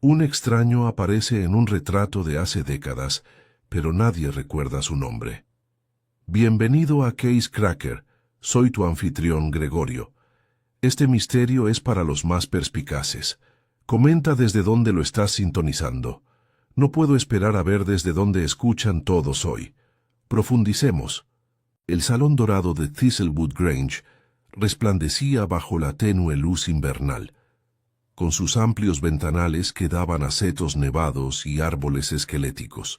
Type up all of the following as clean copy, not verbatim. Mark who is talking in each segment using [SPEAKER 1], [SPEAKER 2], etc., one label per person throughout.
[SPEAKER 1] Un extraño aparece en un retrato de hace décadas, pero nadie recuerda su nombre. Bienvenido a Case Cracker, soy tu anfitrión Gregorio. Este misterio es para los más perspicaces. Comenta desde dónde lo estás sintonizando. No puedo esperar a ver desde dónde escuchan todos hoy. Profundicemos. El salón dorado de Thistlewood Grange resplandecía bajo la tenue luz invernal, con sus amplios ventanales que daban a setos nevados y árboles esqueléticos.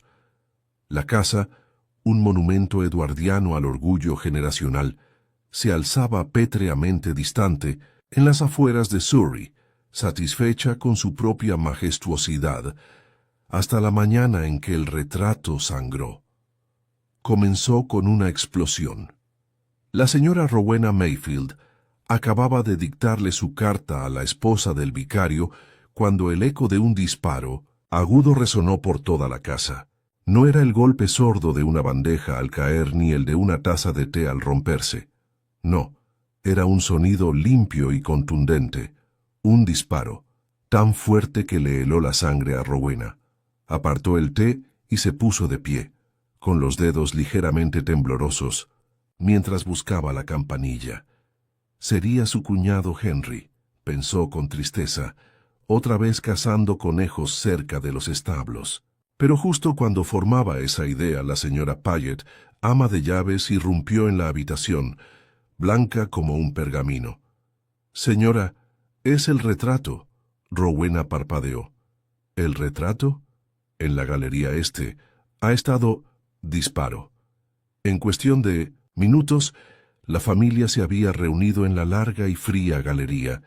[SPEAKER 1] La casa, un monumento eduardiano al orgullo generacional, se alzaba pétreamente distante en las afueras de Surrey, satisfecha con su propia majestuosidad, hasta la mañana en que el retrato sangró. Comenzó con una explosión. La señora Rowena Mayfield acababa de dictarle su carta a la esposa del vicario cuando el eco de un disparo agudo resonó por toda la casa. No era el golpe sordo de una bandeja al caer ni el de una taza de té al romperse. No, era un sonido limpio y contundente, un disparo, tan fuerte que le heló la sangre a Rowena. Apartó el té y se puso de pie, con los dedos ligeramente temblorosos, mientras buscaba la campanilla. Sería su cuñado Henry, pensó con tristeza, otra vez cazando conejos cerca de los establos. Pero justo cuando formaba esa idea, la señora Paget, ama de llaves, irrumpió en la habitación, blanca como un pergamino. «Señora, es el retrato», Rowena parpadeó. «¿El retrato?» En la galería ha estado disparo. En cuestión de minutos, la familia se había reunido en la larga y fría galería,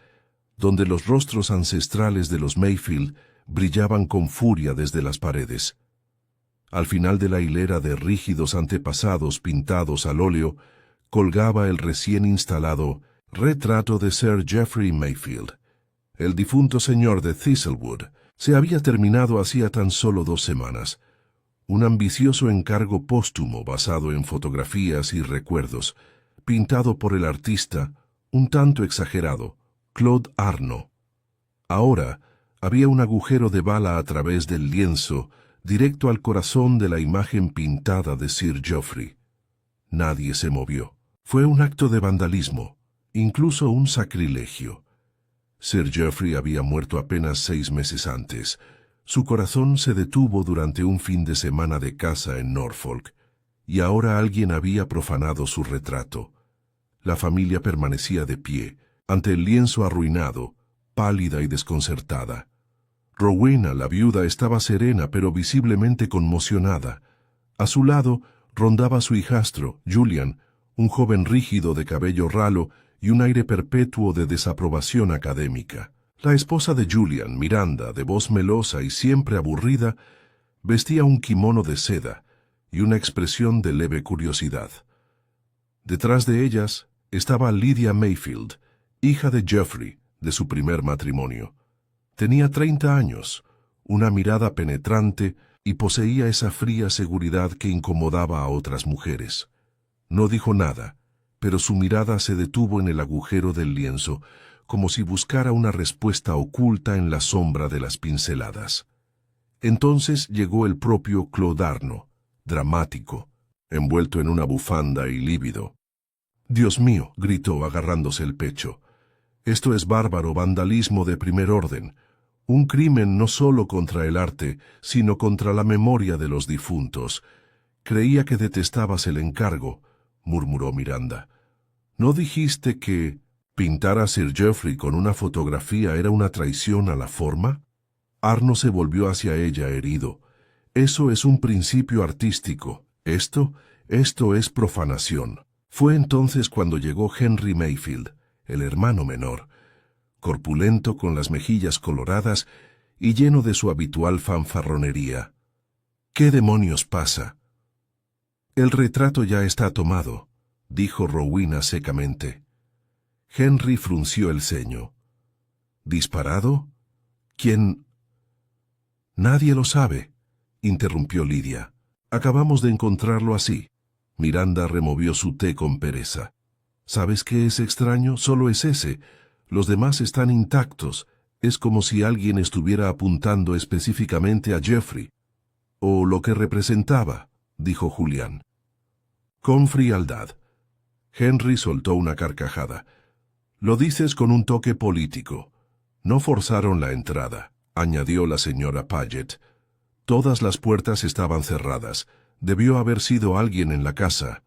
[SPEAKER 1] donde los rostros ancestrales de los Mayfield brillaban con furia desde las paredes. Al final de la hilera de rígidos antepasados pintados al óleo, colgaba el recién instalado retrato de Sir Geoffrey Mayfield. El difunto señor de Thistlewood se había terminado hacía tan solo 2 semanas. Un ambicioso encargo póstumo basado en fotografías y recuerdos, pintado por el artista, un tanto exagerado, Claude Arnault. Ahora había un agujero de bala a través del lienzo, directo al corazón de la imagen pintada de Sir Geoffrey. Nadie se movió. Fue un acto de vandalismo, incluso un sacrilegio. Sir Geoffrey había muerto apenas 6 meses antes. Su corazón se detuvo durante un fin de semana de caza en Norfolk, y ahora alguien había profanado su retrato. La familia permanecía de pie, ante el lienzo arruinado, pálida y desconcertada. Rowena, la viuda, estaba serena pero visiblemente conmocionada. A su lado rondaba su hijastro, Julian, un joven rígido de cabello ralo y un aire perpetuo de desaprobación académica. La esposa de Julian, Miranda, de voz melosa y siempre aburrida, vestía un kimono de seda y una expresión de leve curiosidad. Detrás de ellas estaba Lydia Mayfield, hija de Geoffrey, de su primer matrimonio. Tenía 30 años, una mirada penetrante y poseía esa fría seguridad que incomodaba a otras mujeres. No dijo nada, pero su mirada se detuvo en el agujero del lienzo, como si buscara una respuesta oculta en la sombra de las pinceladas. Entonces llegó el propio Claude Arnault, dramático, envuelto en una bufanda y lívido. «Dios mío», gritó agarrándose el pecho, «esto es bárbaro vandalismo de primer orden, un crimen no solo contra el arte, sino contra la memoria de los difuntos. Creía que detestabas el encargo», murmuró Miranda. «¿No dijiste que pintar a Sir Geoffrey con una fotografía era una traición a la forma?» Arnault se volvió hacia ella herido. «Eso es un principio artístico. Esto es profanación». Fue entonces cuando llegó Henry Mayfield, el hermano menor, corpulento con las mejillas coloradas y lleno de su habitual fanfarronería. «¿Qué demonios pasa?» «El retrato ya está tomado», dijo Rowena secamente. Henry frunció el ceño. «¿Disparado? ¿Quién?» «Nadie lo sabe», interrumpió Lydia. «Acabamos de encontrarlo así». Miranda removió su té con pereza. «¿Sabes qué es extraño? Solo es ese. Los demás están intactos, Es como si alguien estuviera apuntando específicamente a Jeffrey, o lo que representaba, dijo Julián. Con frialdad. Henry soltó una carcajada. Lo dices con un toque político. No forzaron la entrada, añadió la señora Paget. Todas las puertas estaban cerradas. Debió haber sido alguien en la casa.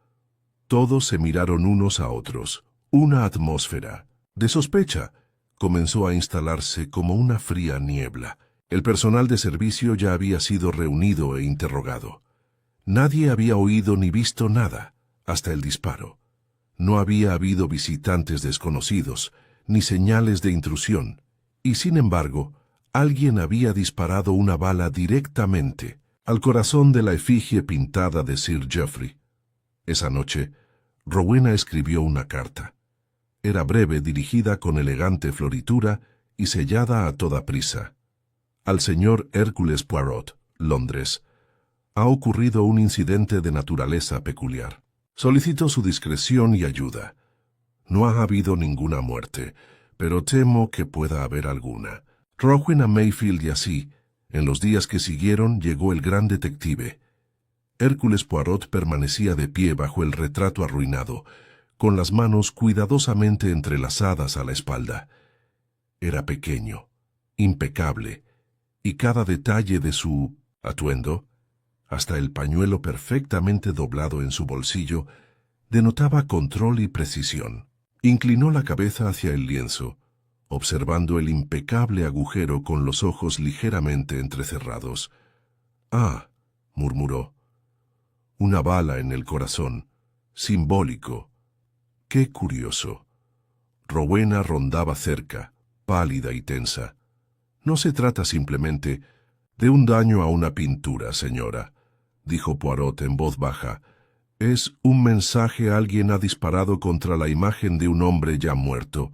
[SPEAKER 1] Todos se miraron unos a otros. Una atmósfera de sospecha comenzó a instalarse como una fría niebla. El personal de servicio ya había sido reunido e interrogado. Nadie había oído ni visto nada, hasta el disparo. No había habido visitantes desconocidos, ni señales de intrusión, y sin embargo, alguien había disparado una bala directamente al corazón de la efigie pintada de Sir Geoffrey. Esa noche, Rowena escribió una carta. Era breve, dirigida con elegante floritura y sellada a toda prisa. Al señor Hércules Poirot, Londres. Ha ocurrido un incidente de naturaleza peculiar. Solicito su discreción y ayuda. No ha habido ninguna muerte, pero temo que pueda haber alguna. Rowena Mayfield y así, en los días que siguieron, llegó el gran detective. Hércules Poirot permanecía de pie bajo el retrato arruinado, con las manos cuidadosamente entrelazadas a la espalda. Era pequeño, impecable, y cada detalle de su atuendo, hasta el pañuelo perfectamente doblado en su bolsillo, denotaba control y precisión. Inclinó la cabeza hacia el lienzo, observando el impecable agujero con los ojos ligeramente entrecerrados. «Ah», murmuró, «una bala en el corazón, simbólico. Qué curioso». Rowena rondaba cerca, pálida y tensa. «No se trata simplemente de un daño a una pintura, señora», dijo Poirot en voz baja. «Es un mensaje. Alguien ha disparado contra la imagen de un hombre ya muerto.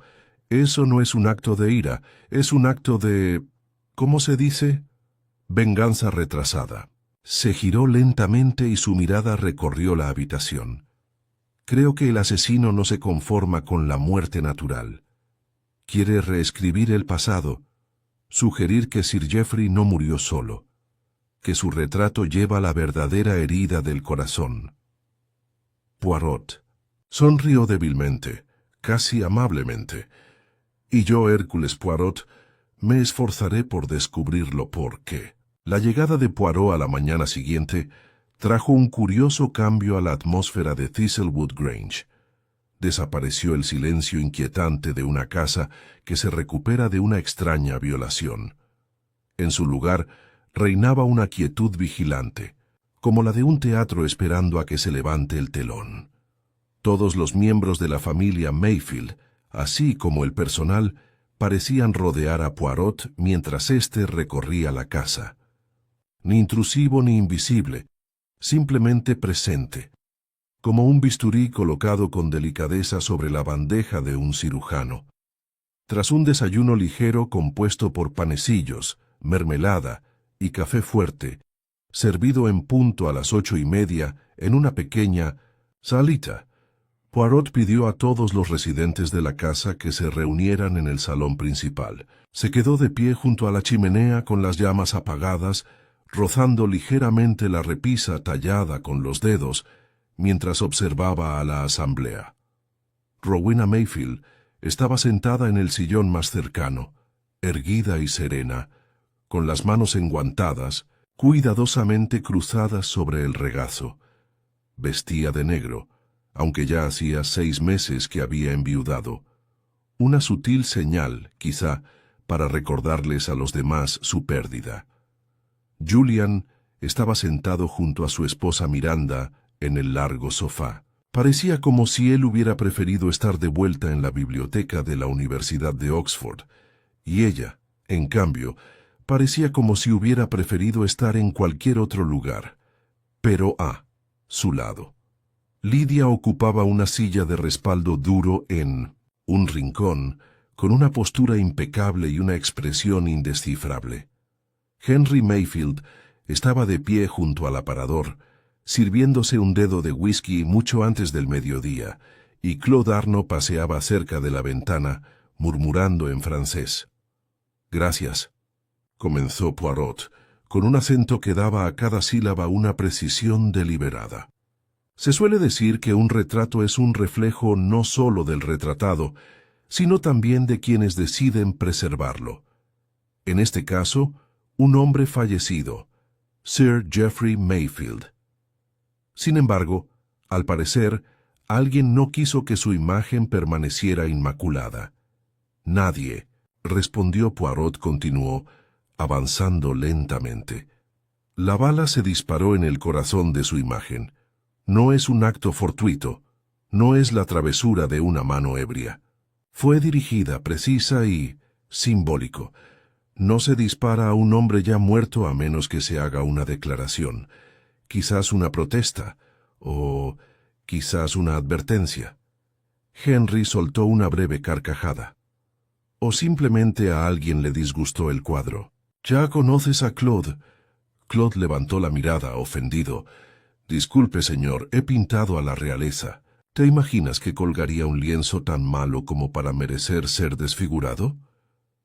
[SPEAKER 1] Eso no es un acto de ira, es un acto de... ¿cómo se dice? Venganza retrasada». Se giró lentamente y su mirada recorrió la habitación. «Creo que el asesino no se conforma con la muerte natural. Quiere reescribir el pasado, sugerir que Sir Geoffrey no murió solo, que su retrato lleva la verdadera herida del corazón». Poirot sonrió débilmente, casi amablemente. «Y yo, Hércules Poirot, me esforzaré por descubrirlo porque...». La llegada de Poirot a la mañana siguiente trajo un curioso cambio a la atmósfera de Thistlewood Grange. Desapareció el silencio inquietante de una casa que se recupera de una extraña violación. En su lugar reinaba una quietud vigilante, como la de un teatro esperando a que se levante el telón. Todos los miembros de la familia Mayfield, así como el personal, parecían rodear a Poirot mientras éste recorría la casa. Ni intrusivo ni invisible, simplemente presente, como un bisturí colocado con delicadeza sobre la bandeja de un cirujano. Tras un desayuno ligero compuesto por panecillos, mermelada y café fuerte, servido en punto a las 8:30 en una pequeña salita, Poirot pidió a todos los residentes de la casa que se reunieran en el salón principal. Se quedó de pie junto a la chimenea con las llamas apagadas, rozando ligeramente la repisa tallada con los dedos, mientras observaba a la asamblea. Rowena Mayfield estaba sentada en el sillón más cercano, erguida y serena, con las manos enguantadas, cuidadosamente cruzadas sobre el regazo. Vestía de negro, aunque ya hacía 6 meses que había enviudado. Una sutil señal, quizá, para recordarles a los demás su pérdida. Julian estaba sentado junto a su esposa Miranda en el largo sofá. Parecía como si él hubiera preferido estar de vuelta en la biblioteca de la Universidad de Oxford, y ella, en cambio, parecía como si hubiera preferido estar en cualquier otro lugar, pero a su lado. Lydia ocupaba una silla de respaldo duro en un rincón, con una postura impecable y una expresión indescifrable. Henry Mayfield estaba de pie junto al aparador, sirviéndose un dedo de whisky mucho antes del mediodía, y Claude Arnaud paseaba cerca de la ventana, murmurando en francés. Gracias, comenzó Poirot, con un acento que daba a cada sílaba una precisión deliberada. Se suele decir que un retrato es un reflejo no solo del retratado, sino también de quienes deciden preservarlo. En este caso, un hombre fallecido, Sir Geoffrey Mayfield. Sin embargo, al parecer, alguien no quiso que su imagen permaneciera inmaculada. Nadie, respondió Poirot, continuó, avanzando lentamente. La bala se disparó en el corazón de su imagen. No es un acto fortuito, no es la travesura de una mano ebria. Fue dirigida, precisa y simbólico. No se dispara a un hombre ya muerto a menos que se haga una declaración, quizás una protesta, o quizás una advertencia. Henry soltó una breve carcajada. O simplemente a alguien le disgustó el cuadro. «Ya conoces a Claude». Claude levantó la mirada, ofendido. «Disculpe, señor, he pintado a la realeza. ¿Te imaginas que colgaría un lienzo tan malo como para merecer ser desfigurado?»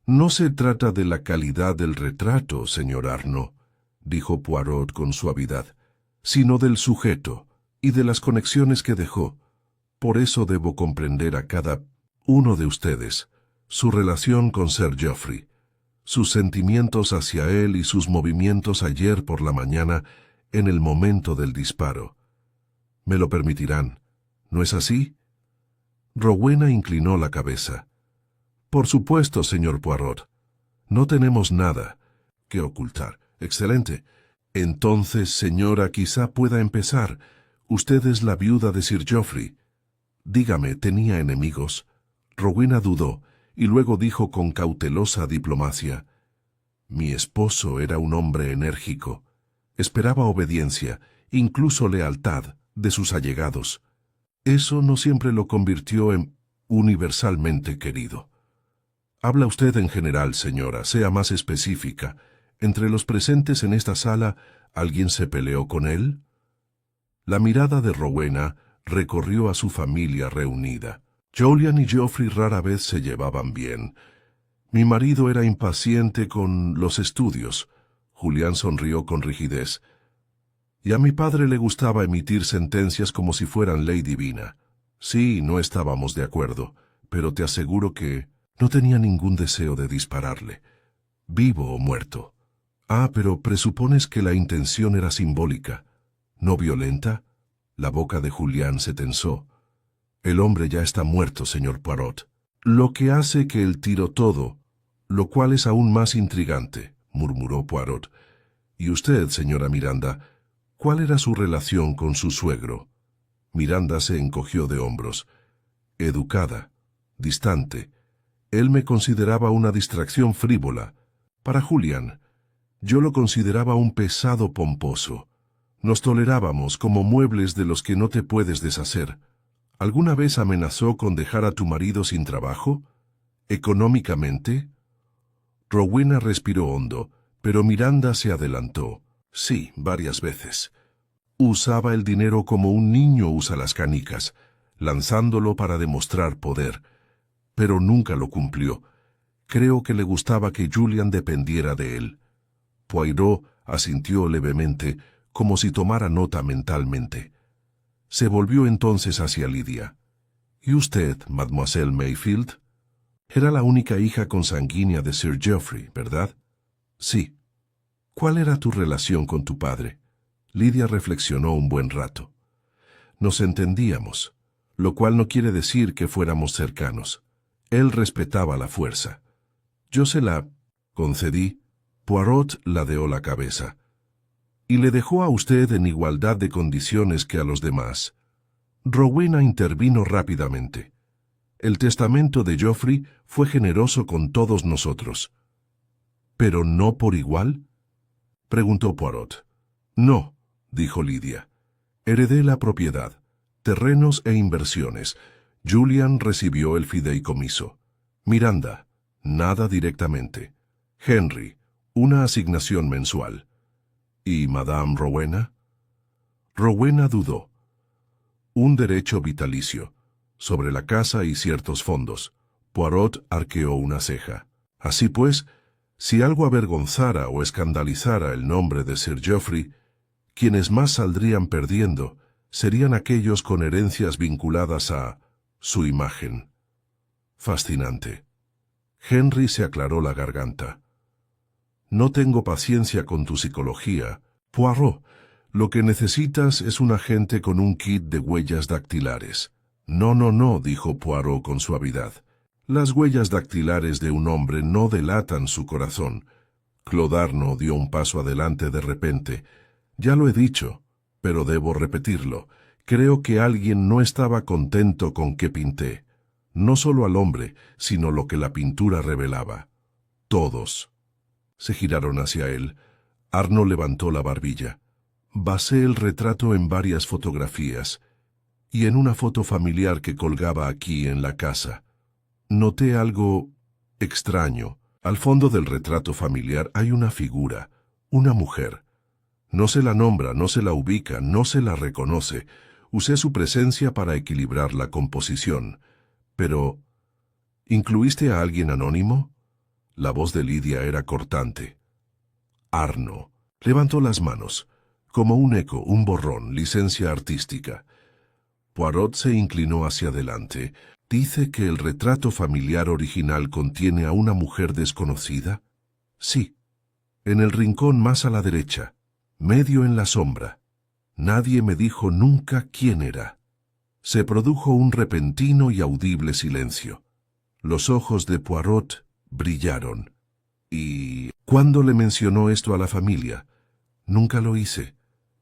[SPEAKER 1] «No se trata de la calidad del retrato, señor Arno», dijo Poirot con suavidad, «sino del sujeto y de las conexiones que dejó. Por eso debo comprender a cada uno de ustedes, su relación con Sir Geoffrey, sus sentimientos hacia él y sus movimientos ayer por la mañana en el momento del disparo. Me lo permitirán, ¿no es así?» Rowena inclinó la cabeza. «Por supuesto, señor Poirot. No tenemos nada que ocultar. Excelente. Entonces, señora, quizá pueda empezar. Usted es la viuda de Sir Geoffrey. Dígame, ¿tenía enemigos?» Rowena dudó y luego dijo con cautelosa diplomacia: «Mi esposo era un hombre enérgico. Esperaba obediencia, incluso lealtad, de sus allegados. Eso no siempre lo convirtió en universalmente querido». «Habla usted en general, señora, sea más específica. ¿Entre los presentes en esta sala, alguien se peleó con él?» La mirada de Rowena recorrió a su familia reunida. Julian y Geoffrey rara vez se llevaban bien. «Mi marido era impaciente con los estudios». Julián sonrió con rigidez. «Y a mi padre le gustaba emitir sentencias como si fueran ley divina. Sí, no estábamos de acuerdo, pero te aseguro que no tenía ningún deseo de dispararle, vivo o muerto». «Ah, pero presupones que la intención era simbólica, no violenta». La boca de Julián se tensó. «El hombre ya está muerto, señor Poirot. Lo que hace que el tiro todo, lo cual es aún más intrigante», murmuró Poirot. «Y usted, señora Miranda, ¿cuál era su relación con su suegro?» Miranda se encogió de hombros. «Educada, distante. Él me consideraba una distracción frívola. Para Julián, yo lo consideraba un pesado pomposo. Nos tolerábamos como muebles de los que no te puedes deshacer. ¿Alguna vez amenazó con dejar a tu marido sin trabajo? ¿Económicamente?» Rowena respiró hondo, pero Miranda se adelantó. «Sí, varias veces. Usaba el dinero como un niño usa las canicas, lanzándolo para demostrar poder. Pero nunca lo cumplió. Creo que le gustaba que Julian dependiera de él». Poirot asintió levemente, como si tomara nota mentalmente. Se volvió entonces hacia Lydia. «¿Y usted, mademoiselle Mayfield? Era la única hija consanguínea de Sir Geoffrey, ¿verdad?» «Sí». «¿Cuál era tu relación con tu padre?» Lydia reflexionó un buen rato. «Nos entendíamos, lo cual no quiere decir que fuéramos cercanos. Él respetaba la fuerza. Yo se la concedí». Poirot ladeó la cabeza. «Y le dejó a usted en igualdad de condiciones que a los demás». Rowena intervino rápidamente. «El testamento de Geoffrey fue generoso con todos nosotros». «¿Pero no por igual?», preguntó Poirot. «No», dijo Lydia. «Heredé la propiedad, terrenos e inversiones. Julian recibió el fideicomiso. Miranda, nada directamente. Henry, una asignación mensual. ¿Y Madame Rowena?» Rowena dudó. «Un derecho vitalicio, sobre la casa y ciertos fondos». Poirot arqueó una ceja. «Así pues, Si algo avergonzara o escandalizara el nombre de Sir Geoffrey, quienes más saldrían perdiendo serían aquellos con herencias vinculadas a su imagen. Fascinante. Henry se aclaró la garganta. No tengo paciencia con tu psicología, Poirot. Lo que necesitas es un agente con un kit de huellas dactilares. No, dijo Poirot con suavidad. Las huellas dactilares de un hombre no delatan su corazón. Clodarno dio un paso adelante de repente. Ya lo he dicho, pero debo repetirlo. Creo que alguien no estaba contento con que pinté. No solo al hombre, sino lo que la pintura revelaba. Todos. Se giraron hacia él. Arno levantó la barbilla. Basé el retrato en varias fotografías y en una foto familiar que colgaba aquí en la casa. Noté algo extraño. Al fondo del retrato familiar hay una figura, una mujer. No se la nombra, no se la ubica, no se la reconoce. Usé su presencia para equilibrar la composición. Pero, ¿incluiste a alguien anónimo? La voz de Lidia era cortante. Arno levantó las manos, como un eco, un borrón, licencia artística. Poirot se inclinó hacia adelante. ¿Dice que el retrato familiar original contiene a una mujer desconocida? Sí. En el rincón más a la derecha, medio en la sombra. Nadie me dijo nunca quién era. Se produjo un repentino y audible silencio. Los ojos de Poirot brillaron. ¿Y cuándo le mencionó esto a la familia? Nunca lo hice.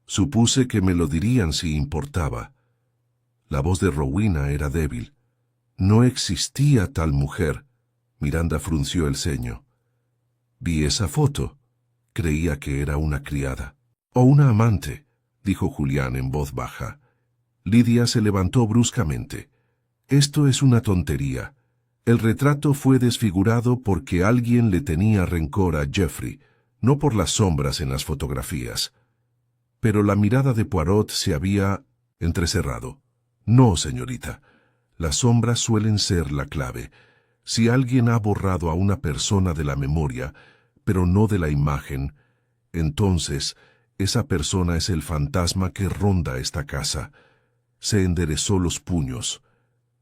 [SPEAKER 1] Supuse que me lo dirían si importaba. La voz de Rowena era débil. No existía tal mujer. Miranda frunció el ceño. Vi esa foto. Creía que era una criada. O una amante, dijo Julián en voz baja. Lidia se levantó bruscamente. Esto es una tontería. El retrato fue desfigurado porque alguien le tenía rencor a Geoffrey, no por las sombras en las fotografías. Pero la mirada de Poirot se había entrecerrado. No, señorita. Las sombras suelen ser la clave. Si alguien ha borrado a una persona de la memoria, pero no de la imagen, entonces esa persona es el fantasma que ronda esta casa. Se enderezó los puños.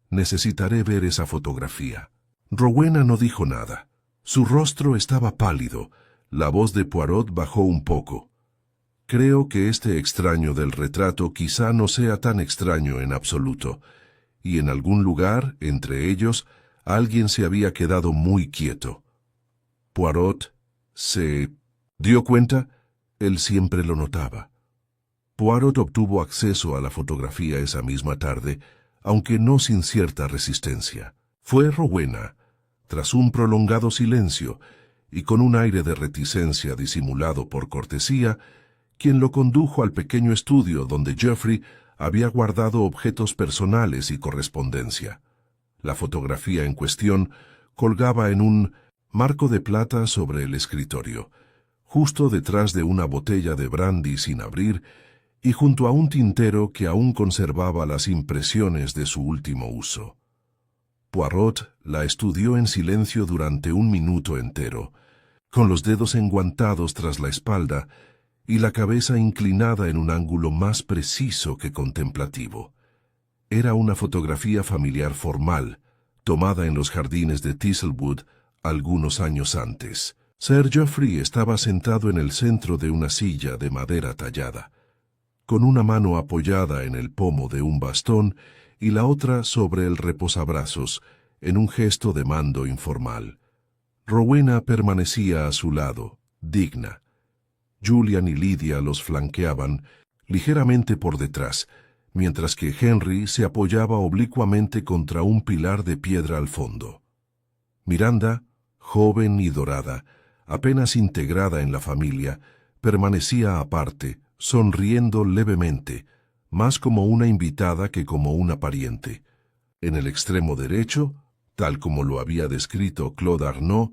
[SPEAKER 1] Necesitaré ver esa fotografía. Rowena no dijo nada. Su rostro estaba pálido. La voz de Poirot bajó un poco. Creo que este extraño del retrato quizá no sea tan extraño en absoluto, y en algún lugar, entre ellos, alguien se había quedado muy quieto. Poirot se dio cuenta. Él siempre lo notaba. Poirot obtuvo acceso a la fotografía esa misma tarde, aunque no sin cierta resistencia. Fue Rowena, tras un prolongado silencio y con un aire de reticencia disimulado por cortesía, quien lo condujo al pequeño estudio donde Geoffrey había guardado objetos personales y correspondencia. La fotografía en cuestión colgaba en un marco de plata sobre el escritorio, justo detrás de una botella de brandy sin abrir y junto a un tintero que aún conservaba las impresiones de su último uso. Poirot la estudió en silencio durante un minuto entero, con los dedos enguantados tras la espalda y la cabeza inclinada en un ángulo más preciso que contemplativo. Era una fotografía familiar formal, tomada en los jardines de Thistlewood algunos años antes. Sir Geoffrey estaba sentado en el centro de una silla de madera tallada, con una mano apoyada en el pomo de un bastón y la otra sobre el reposabrazos, en un gesto de mando informal. Rowena permanecía a su lado, digna. Julian y Lidia los flanqueaban, ligeramente por detrás, mientras que Henry se apoyaba oblicuamente contra un pilar de piedra al fondo. Miranda, joven y dorada, apenas integrada en la familia, permanecía aparte, sonriendo levemente, más como una invitada que como una pariente. En el extremo derecho, tal como lo había descrito Claude Arnaud,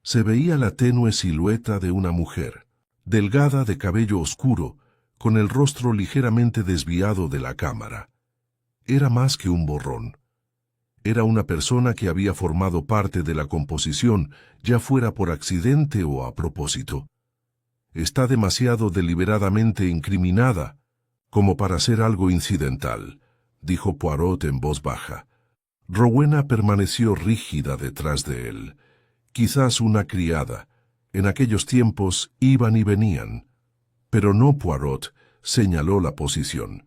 [SPEAKER 1] se veía la tenue silueta de una mujer, delgada de cabello oscuro, con el rostro ligeramente desviado de la cámara. Era más que un borrón. Era una persona que había formado parte de la composición, ya fuera por accidente o a propósito. Está demasiado deliberadamente incriminada como para ser algo incidental, dijo Poirot en voz baja. Rowena permaneció rígida detrás de él. Quizás una criada. En aquellos tiempos iban y venían. Pero no Poirot, señaló la posición.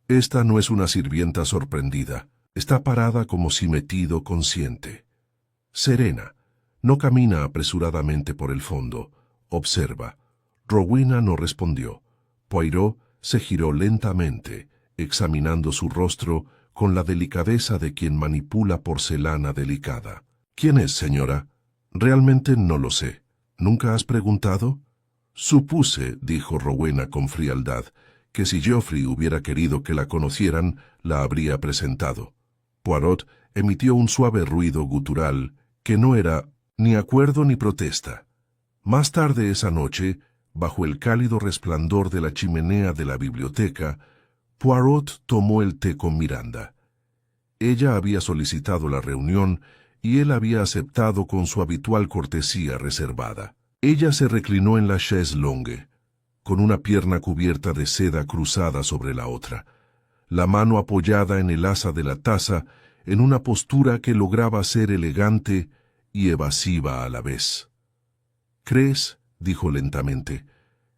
[SPEAKER 1] Esta no es una sirvienta sorprendida. Está parada como si metido consciente. Serena. No camina apresuradamente por el fondo. Observa. Rowena no respondió. Poirot se giró lentamente, examinando su rostro con la delicadeza de quien manipula porcelana delicada. ¿Quién es, señora? Realmente no lo sé. ¿Nunca has preguntado? Supuse, dijo Rowena con frialdad, que si Geoffrey hubiera querido que la conocieran, la habría presentado. Poirot emitió un suave ruido gutural, que no era ni acuerdo ni protesta. Más tarde esa noche, bajo el cálido resplandor de la chimenea de la biblioteca, Poirot tomó el té con Miranda. Ella había solicitado la reunión y él había aceptado con su habitual cortesía reservada. Ella se reclinó en la chaise longue, con una pierna cubierta de seda cruzada sobre la otra, la mano apoyada en el asa de la taza, en una postura que lograba ser elegante y evasiva a la vez. «¿Crees», dijo lentamente,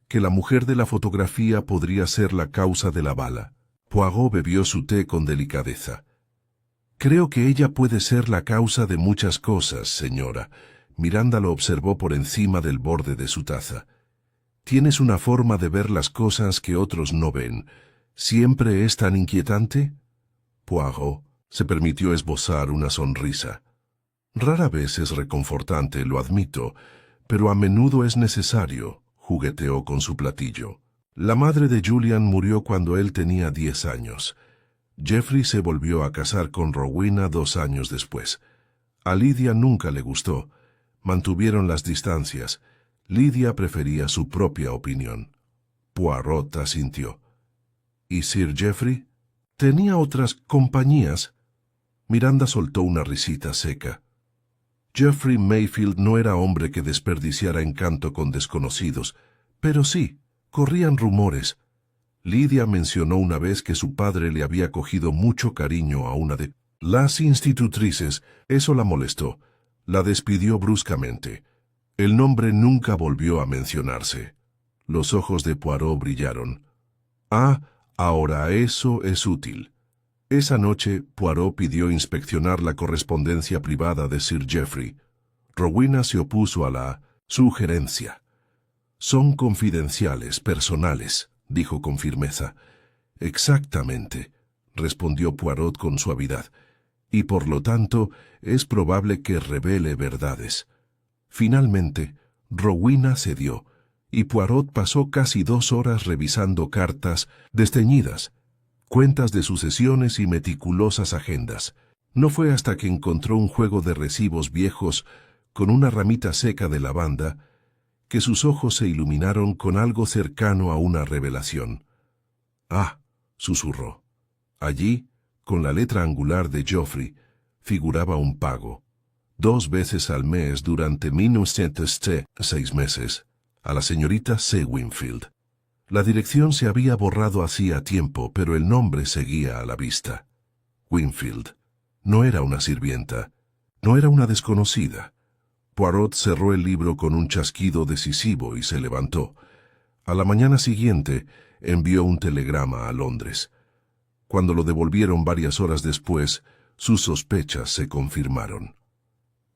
[SPEAKER 1] «que la mujer de la fotografía podría ser la causa de la bala?» Poirot bebió su té con delicadeza. «Creo que ella puede ser la causa de muchas cosas, señora». Miranda lo observó por encima del borde de su taza. «Tienes una forma de ver las cosas que otros no ven. ¿Siempre es tan inquietante?» Poirot se permitió esbozar una sonrisa. «Rara vez es reconfortante, lo admito, pero a menudo es necesario», jugueteó con su platillo. «La madre de Julian murió cuando él tenía 10 años. Geoffrey se volvió a casar con Rowena 2 años después. A Lydia nunca le gustó. Mantuvieron las distancias. Lydia prefería su propia opinión». Poirot asintió. «¿Y Sir Geoffrey? ¿Tenía otras compañías?» Miranda soltó una risita seca. Geoffrey Mayfield no era hombre que desperdiciara encanto con desconocidos, pero sí, corrían rumores. Lydia mencionó una vez que su padre le había cogido mucho cariño a una de las institutrices. Eso la molestó. La despidió bruscamente. El nombre nunca volvió a mencionarse. Los ojos de Poirot brillaron. «Ah, ahora eso es útil». Esa noche, Poirot pidió inspeccionar la correspondencia privada de Sir Geoffrey. Rowena se opuso a la sugerencia. «Son confidenciales, personales», dijo con firmeza. «Exactamente», respondió Poirot con suavidad, «y por lo tanto es probable que revele verdades». Finalmente, Rowena cedió, y Poirot pasó casi 2 horas revisando cartas desteñidas, cuentas de sucesiones y meticulosas agendas. No fue hasta que encontró un juego de recibos viejos con una ramita seca de lavanda que sus ojos se iluminaron con algo cercano a una revelación. «Ah», susurró. Allí, con la letra angular de Geoffrey, figuraba un pago. 2 veces al mes durante 6 meses, a la señorita C. Wingfield. La dirección se había borrado hacía tiempo, pero el nombre seguía a la vista. Wingfield. No era una sirvienta, no era una desconocida. Poirot cerró el libro con un chasquido decisivo y se levantó. A la mañana siguiente envió un telegrama a Londres. Cuando lo devolvieron varias horas después, sus sospechas se confirmaron.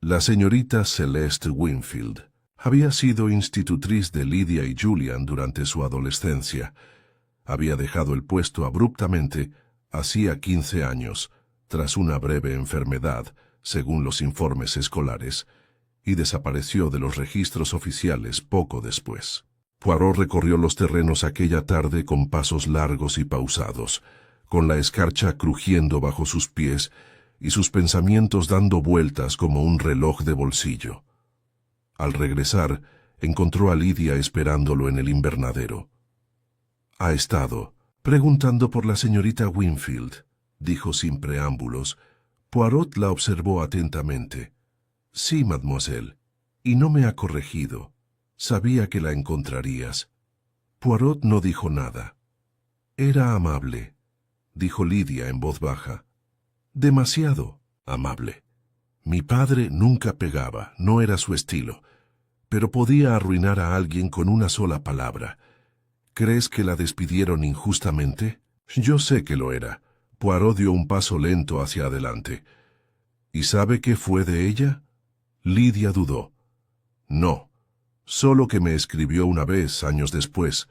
[SPEAKER 1] La señorita Celeste Wingfield había sido institutriz de Lydia y Julian durante su adolescencia. Había dejado el puesto abruptamente hacía 15 años, tras una breve enfermedad, según los informes escolares, y desapareció de los registros oficiales poco después. Poirot recorrió los terrenos aquella tarde con pasos largos y pausados, con la escarcha crujiendo bajo sus pies y sus pensamientos dando vueltas como un reloj de bolsillo. Al regresar, encontró a Lydia esperándolo en el invernadero. «Ha estado preguntando por la señorita Wingfield», dijo sin preámbulos. Poirot la observó atentamente. Sí, mademoiselle, y no me ha corregido. Sabía que la encontrarías. Poirot no dijo nada. Era amable, dijo Lidia en voz baja. Demasiado amable. Mi padre nunca pegaba, no era su estilo, pero podía arruinar a alguien con una sola palabra. ¿Crees que la despidieron injustamente? Yo sé que lo era. Poirot dio un paso lento hacia adelante. ¿Y sabe qué fue de ella? Lidia dudó. No, solo que me escribió una vez, años después.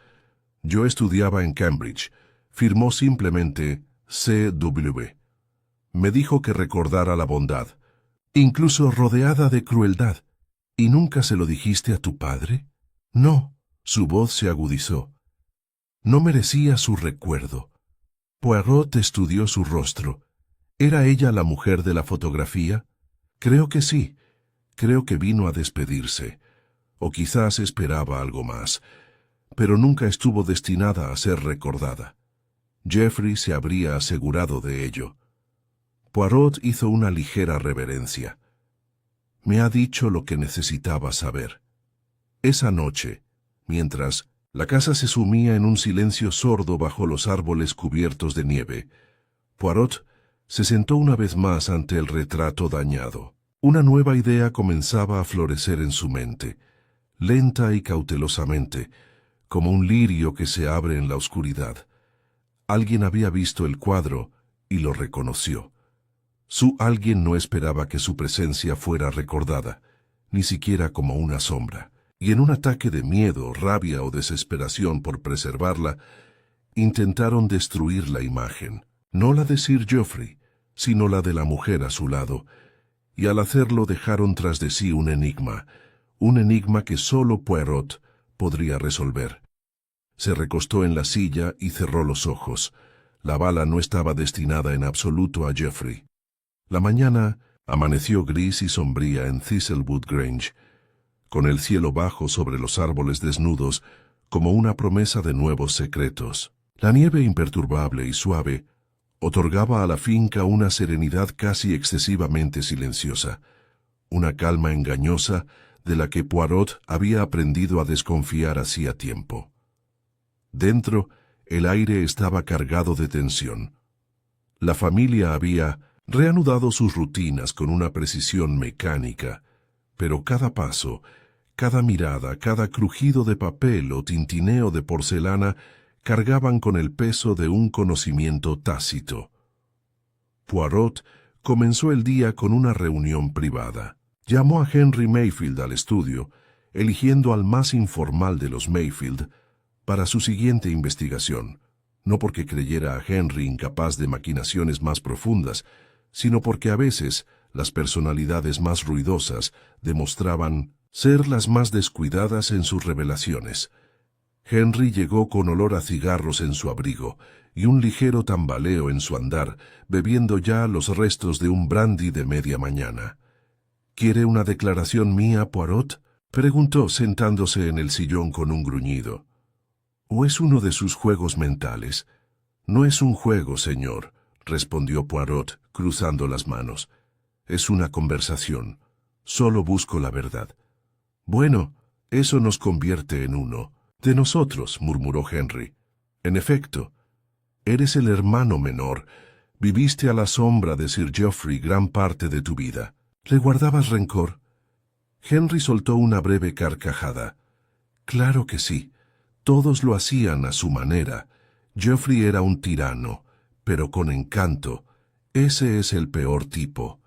[SPEAKER 1] Yo estudiaba en Cambridge. Firmó simplemente C.W. Me dijo que recordara la bondad, incluso rodeada de crueldad. ¿Y nunca se lo dijiste a tu padre? No, su voz se agudizó. No merecía su recuerdo. Poirot estudió su rostro. ¿Era ella la mujer de la fotografía? Creo que sí. Creo que vino a despedirse. O quizás esperaba algo más. Pero nunca estuvo destinada a ser recordada. Geoffrey se habría asegurado de ello. Poirot hizo una ligera reverencia. Me ha dicho lo que necesitaba saber. Esa noche, mientras la casa se sumía en un silencio sordo bajo los árboles cubiertos de nieve, Poirot se sentó una vez más ante el retrato dañado. Una nueva idea comenzaba a florecer en su mente, lenta y cautelosamente, como un lirio que se abre en la oscuridad. Alguien había visto el cuadro y lo reconoció. Su alguien no esperaba que su presencia fuera recordada, ni siquiera como una sombra, y en un ataque de miedo, rabia o desesperación por preservarla, intentaron destruir la imagen, no la de Sir Geoffrey, sino la de la mujer a su lado, y al hacerlo dejaron tras de sí un enigma que solo Poirot podría resolver. Se recostó en la silla y cerró los ojos. La bala no estaba destinada en absoluto a Geoffrey. La mañana amaneció gris y sombría en Thistlewood Grange, con el cielo bajo sobre los árboles desnudos, como una promesa de nuevos secretos. La nieve imperturbable y suave otorgaba a la finca una serenidad casi excesivamente silenciosa, una calma engañosa de la que Poirot había aprendido a desconfiar hacía tiempo. Dentro, el aire estaba cargado de tensión. La familia había reanudado sus rutinas con una precisión mecánica, pero cada paso, cada mirada, cada crujido de papel o tintineo de porcelana cargaban con el peso de un conocimiento tácito. Poirot comenzó el día con una reunión privada. Llamó a Henry Mayfield al estudio, eligiendo al más informal de los Mayfield para su siguiente investigación, no porque creyera a Henry incapaz de maquinaciones más profundas, sino porque a veces las personalidades más ruidosas demostraban ser las más descuidadas en sus revelaciones. Henry llegó con olor a cigarros en su abrigo y un ligero tambaleo en su andar, bebiendo ya los restos de un brandy de media mañana. —¿Quiere una declaración mía, Poirot? —preguntó sentándose en el sillón con un gruñido. —¿O es uno de sus juegos mentales? —No es un juego, señor —respondió Poirot, cruzando las manos—. Es una conversación. Solo busco la verdad. —Bueno, eso nos convierte en uno. —De nosotros —murmuró Henry—. En efecto, eres el hermano menor. Viviste a la sombra de Sir Geoffrey gran parte de tu vida. ¿Le guardabas rencor? Henry soltó una breve carcajada. —Claro que sí. Todos lo hacían a su manera. Geoffrey era un tirano, pero con encanto. Ese es el peor tipo.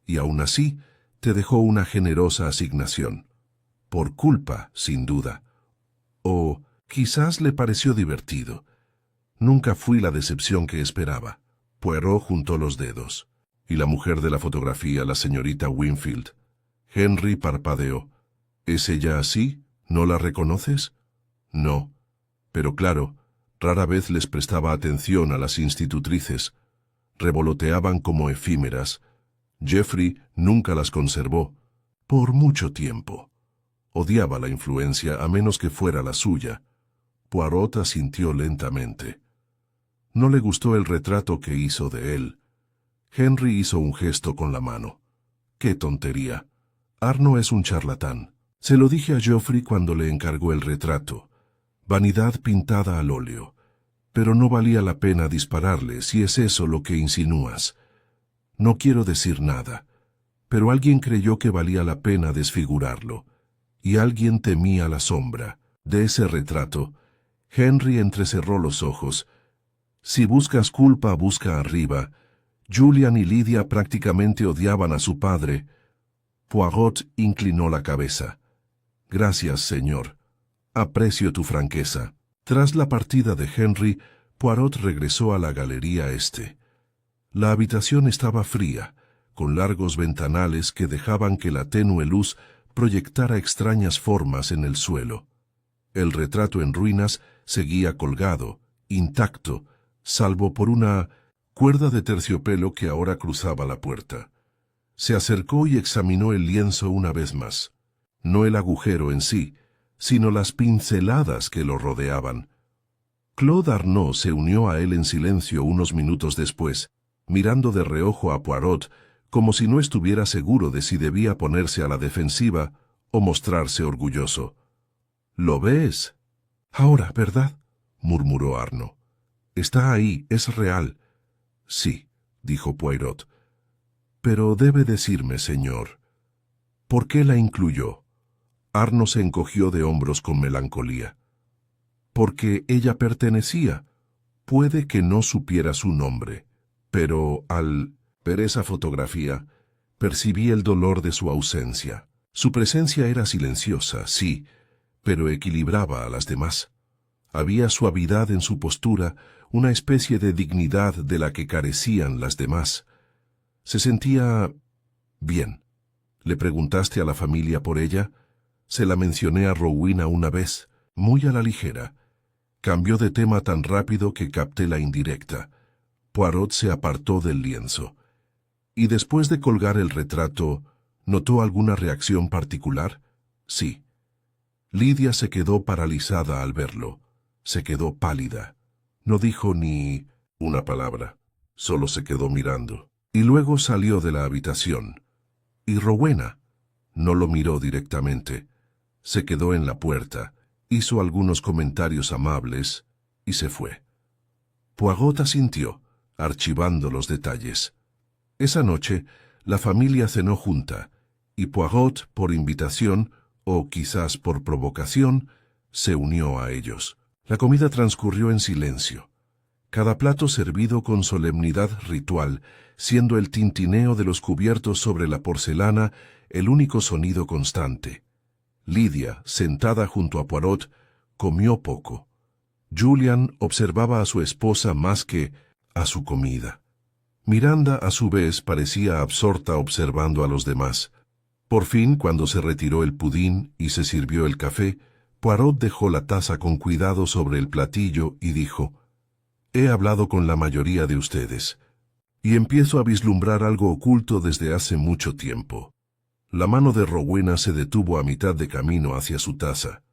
[SPEAKER 1] Y aún así, te dejó una generosa asignación. Por culpa, sin duda. O quizás le pareció divertido. Nunca fui la decepción que esperaba. Poirot juntó los dedos. ¿Y la mujer de la fotografía, la señorita Wingfield? Henry parpadeó. ¿Es ella así? ¿No la reconoces? No. Pero claro, rara vez les prestaba atención a las institutrices. Revoloteaban como efímeras. Geoffrey nunca las conservó. Por mucho tiempo. Odiaba la influencia a menos que fuera la suya. Poirot asintió lentamente. No le gustó el retrato que hizo de él. Henry hizo un gesto con la mano. ¡Qué tontería! Arno es un charlatán. Se lo dije a Geoffrey cuando le encargó el retrato. Vanidad pintada al óleo. Pero no valía la pena dispararle si es eso lo que insinúas. No quiero decir nada, pero alguien creyó que valía la pena desfigurarlo, y alguien temía la sombra de ese retrato. Henry entrecerró los ojos. Si buscas culpa, busca arriba. Julian y Lydia prácticamente odiaban a su padre. Poirot inclinó la cabeza. Gracias, señor. Aprecio tu franqueza. Tras la partida de Henry, Poirot regresó a la galería este. La habitación estaba fría, con largos ventanales que dejaban que la tenue luz proyectara extrañas formas en el suelo. El retrato en ruinas seguía colgado, intacto, salvo por una cuerda de terciopelo que ahora cruzaba la puerta. Se acercó y examinó el lienzo una vez más. No el agujero en sí, sino las pinceladas que lo rodeaban. Claude Arnaud se unió a él en silencio unos minutos después, mirando de reojo a Poirot, como si no estuviera seguro de si debía ponerse a la defensiva o mostrarse orgulloso. —¿Lo ves? —Ahora, ¿verdad? —murmuró Arnaud. —Está ahí, es real. —Sí —dijo Poirot—. Pero debe decirme, señor, ¿por qué la incluyó? Arnaud se encogió de hombros con melancolía. —Porque ella pertenecía. Puede que no supiera su nombre, pero al ver esa fotografía, percibí el dolor de su ausencia. Su presencia era silenciosa, sí, pero equilibraba a las demás. Había suavidad en su postura, una especie de dignidad de la que carecían las demás. Se sentía bien. ¿Le preguntaste a la familia por ella? Se la mencioné a Rowena una vez, muy a la ligera. Cambió de tema tan rápido que capté la indirecta. Poirot se apartó del lienzo. Y después de colgar el retrato, ¿notó alguna reacción particular? Sí. Lydia se quedó paralizada al verlo. Se quedó pálida. No dijo ni una palabra. Solo se quedó mirando. Y luego salió de la habitación. ¿Y Rowena? No lo miró directamente. Se quedó en la puerta, hizo algunos comentarios amables y se fue. Poirot asintió, archivando los detalles. Esa noche, la familia cenó junta, y Poirot, por invitación, o quizás por provocación, se unió a ellos. La comida transcurrió en silencio. Cada plato servido con solemnidad ritual, siendo el tintineo de los cubiertos sobre la porcelana el único sonido constante. Lydia, sentada junto a Poirot, comió poco. Julian observaba a su esposa más que a su comida. Miranda, a su vez, parecía absorta observando a los demás. Por fin, cuando se retiró el pudín y se sirvió el café, Poirot dejó la taza con cuidado sobre el platillo y dijo: «He hablado con la mayoría de ustedes, y empiezo a vislumbrar algo oculto desde hace mucho tiempo». La mano de Rowena se detuvo a mitad de camino hacia su taza.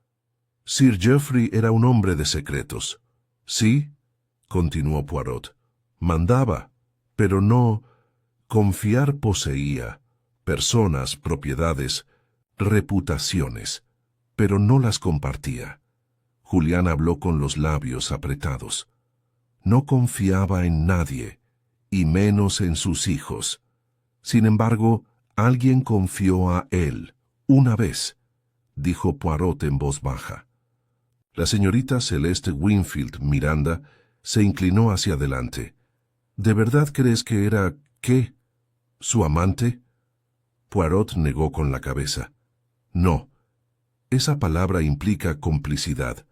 [SPEAKER 1] Sir Geoffrey era un hombre de secretos. «Sí», continuó Poirot, «mandaba, pero no. Confiar poseía personas, propiedades, reputaciones, pero no las compartía». Julián habló con los labios apretados. No confiaba en nadie, y menos en sus hijos. Sin embargo, alguien confió a él, una vez, dijo Poirot en voz baja. La señorita Celeste Wingfield Miranda se inclinó hacia adelante. ¿De verdad crees que era, qué, su amante? Poirot negó con la cabeza. No, esa palabra implica complicidad.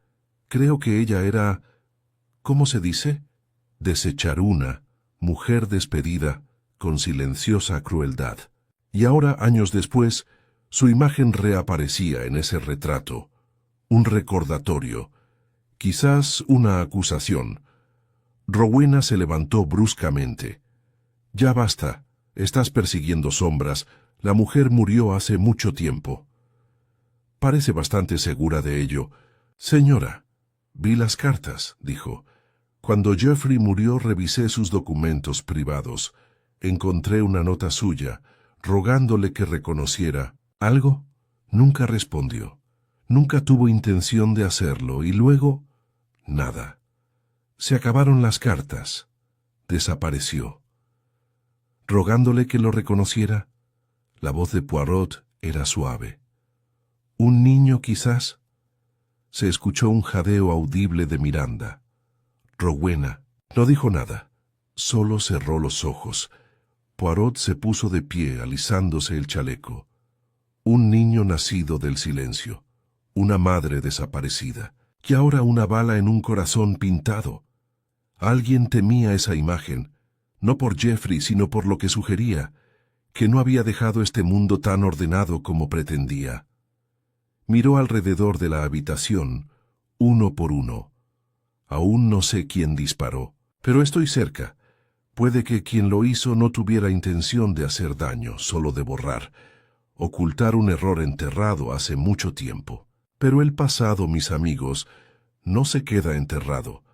[SPEAKER 1] Creo que ella era, ¿cómo se dice? Desecharuna, mujer despedida, con silenciosa crueldad. Y ahora, años después, su imagen reaparecía en ese retrato. Un recordatorio, quizás una acusación. Rowena se levantó bruscamente. «Ya basta, estás persiguiendo sombras. La mujer murió hace mucho tiempo». «Parece bastante segura de ello». «Señora, vi las cartas», dijo. «Cuando Geoffrey murió revisé sus documentos privados. Encontré una nota suya, rogándole que reconociera algo. Nunca respondió. Nunca tuvo intención de hacerlo y luego, nada. Se acabaron las cartas. Desapareció. Rogándole que lo reconociera, la voz de Poirot era suave. ¿Un niño quizás? Se escuchó un jadeo audible de Miranda. Rowena no dijo nada, solo cerró los ojos. Poirot se puso de pie, alisándose el chaleco. Un niño nacido del silencio, una madre desaparecida, y ahora una bala en un corazón pintado. Alguien temía esa imagen, no por Jeffrey, sino por lo que sugería, que no había dejado este mundo tan ordenado como pretendía. Miró alrededor de la habitación, uno por uno. Aún no sé quién disparó, pero estoy cerca. Puede que quien lo hizo no tuviera intención de hacer daño, solo de borrar, ocultar un error enterrado hace mucho tiempo. Pero el pasado, mis amigos, no se queda enterrado.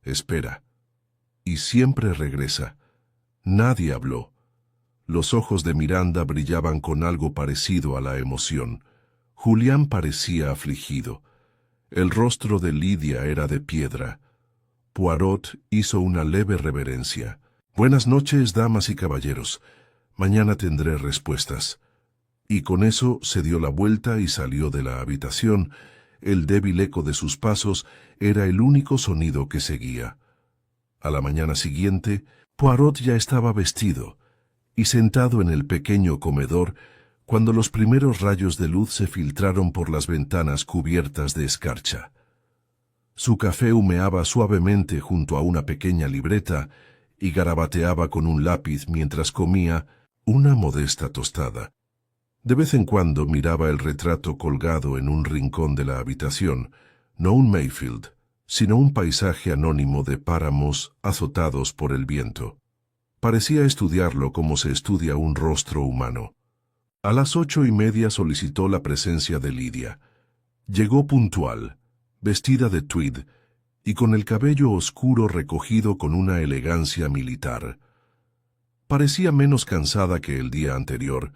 [SPEAKER 1] Espera. Y siempre regresa. Nadie habló. Los ojos de Miranda brillaban con algo parecido a la emoción. Julián parecía afligido. El rostro de Lidia era de piedra. Poirot hizo una leve reverencia. Buenas noches, damas y caballeros. Mañana tendré respuestas. Y con eso se dio la vuelta y salió de la habitación. El débil eco de sus pasos era el único sonido que seguía. A la mañana siguiente, Poirot ya estaba vestido y sentado en el pequeño comedor cuando los primeros rayos de luz se filtraron por las ventanas cubiertas de escarcha. Su café humeaba suavemente junto a una pequeña libreta y garabateaba con un lápiz mientras comía una modesta tostada. De vez en cuando miraba el retrato colgado en un rincón de la habitación, no un Mayfield, sino un paisaje anónimo de páramos azotados por el viento. Parecía estudiarlo como se estudia un rostro humano. A las 8:30 solicitó la presencia de Lidia. Llegó puntual, vestida de tweed, y con el cabello oscuro recogido con una elegancia militar. Parecía menos cansada que el día anterior,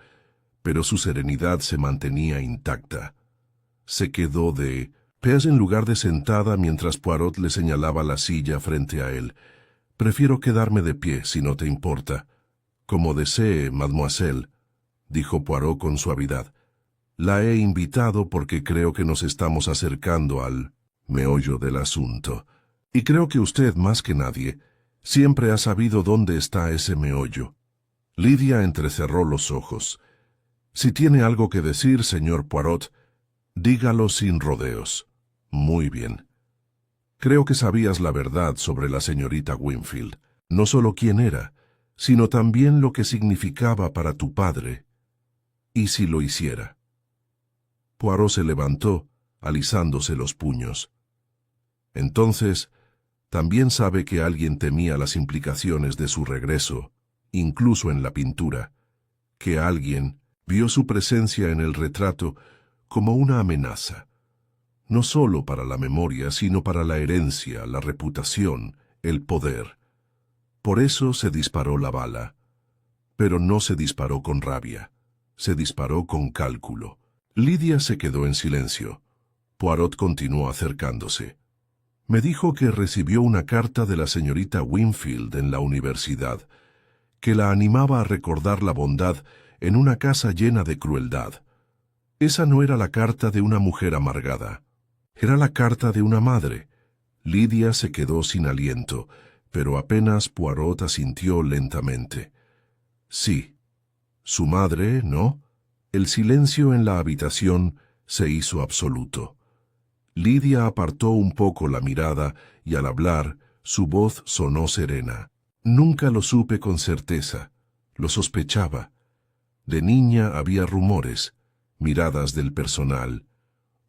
[SPEAKER 1] pero su serenidad se mantenía intacta. Se quedó de pies en lugar de sentada mientras Poirot le señalaba la silla frente a él. «Prefiero quedarme de pie, si no te importa». «Como desee, mademoiselle», dijo Poirot con suavidad. «La he invitado porque creo que nos estamos acercando al meollo del asunto. Y creo que usted, más que nadie, siempre ha sabido dónde está ese meollo». Lidia entrecerró los ojos. «Si tiene algo que decir, señor Poirot, dígalo sin rodeos». «Muy bien. Creo que sabías la verdad sobre la señorita Wingfield, no solo quién era, sino también lo que significaba para tu padre. ¿Y si lo hiciera?» Poirot se levantó, alisándose los puños. «Entonces, también sabe que alguien temía las implicaciones de su regreso, incluso en la pintura, que alguien vio su presencia en el retrato como una amenaza, no solo para la memoria, sino para la herencia, la reputación, el poder. Por eso se disparó la bala. Pero no se disparó con rabia, se disparó con cálculo. Lidia se quedó en silencio. Poirot continuó acercándose. «Me dijo que recibió una carta de la señorita Wingfield en la universidad, que la animaba a recordar la bondad en una casa llena de crueldad. Esa no era la carta de una mujer amargada. Era la carta de una madre». Lidia se quedó sin aliento, pero apenas Poirot asintió lentamente. «Sí. Su madre, ¿no?» El silencio en la habitación se hizo absoluto. Lidia apartó un poco la mirada y al hablar, su voz sonó serena. «Nunca lo supe con certeza. Lo sospechaba. De niña había rumores, miradas del personal,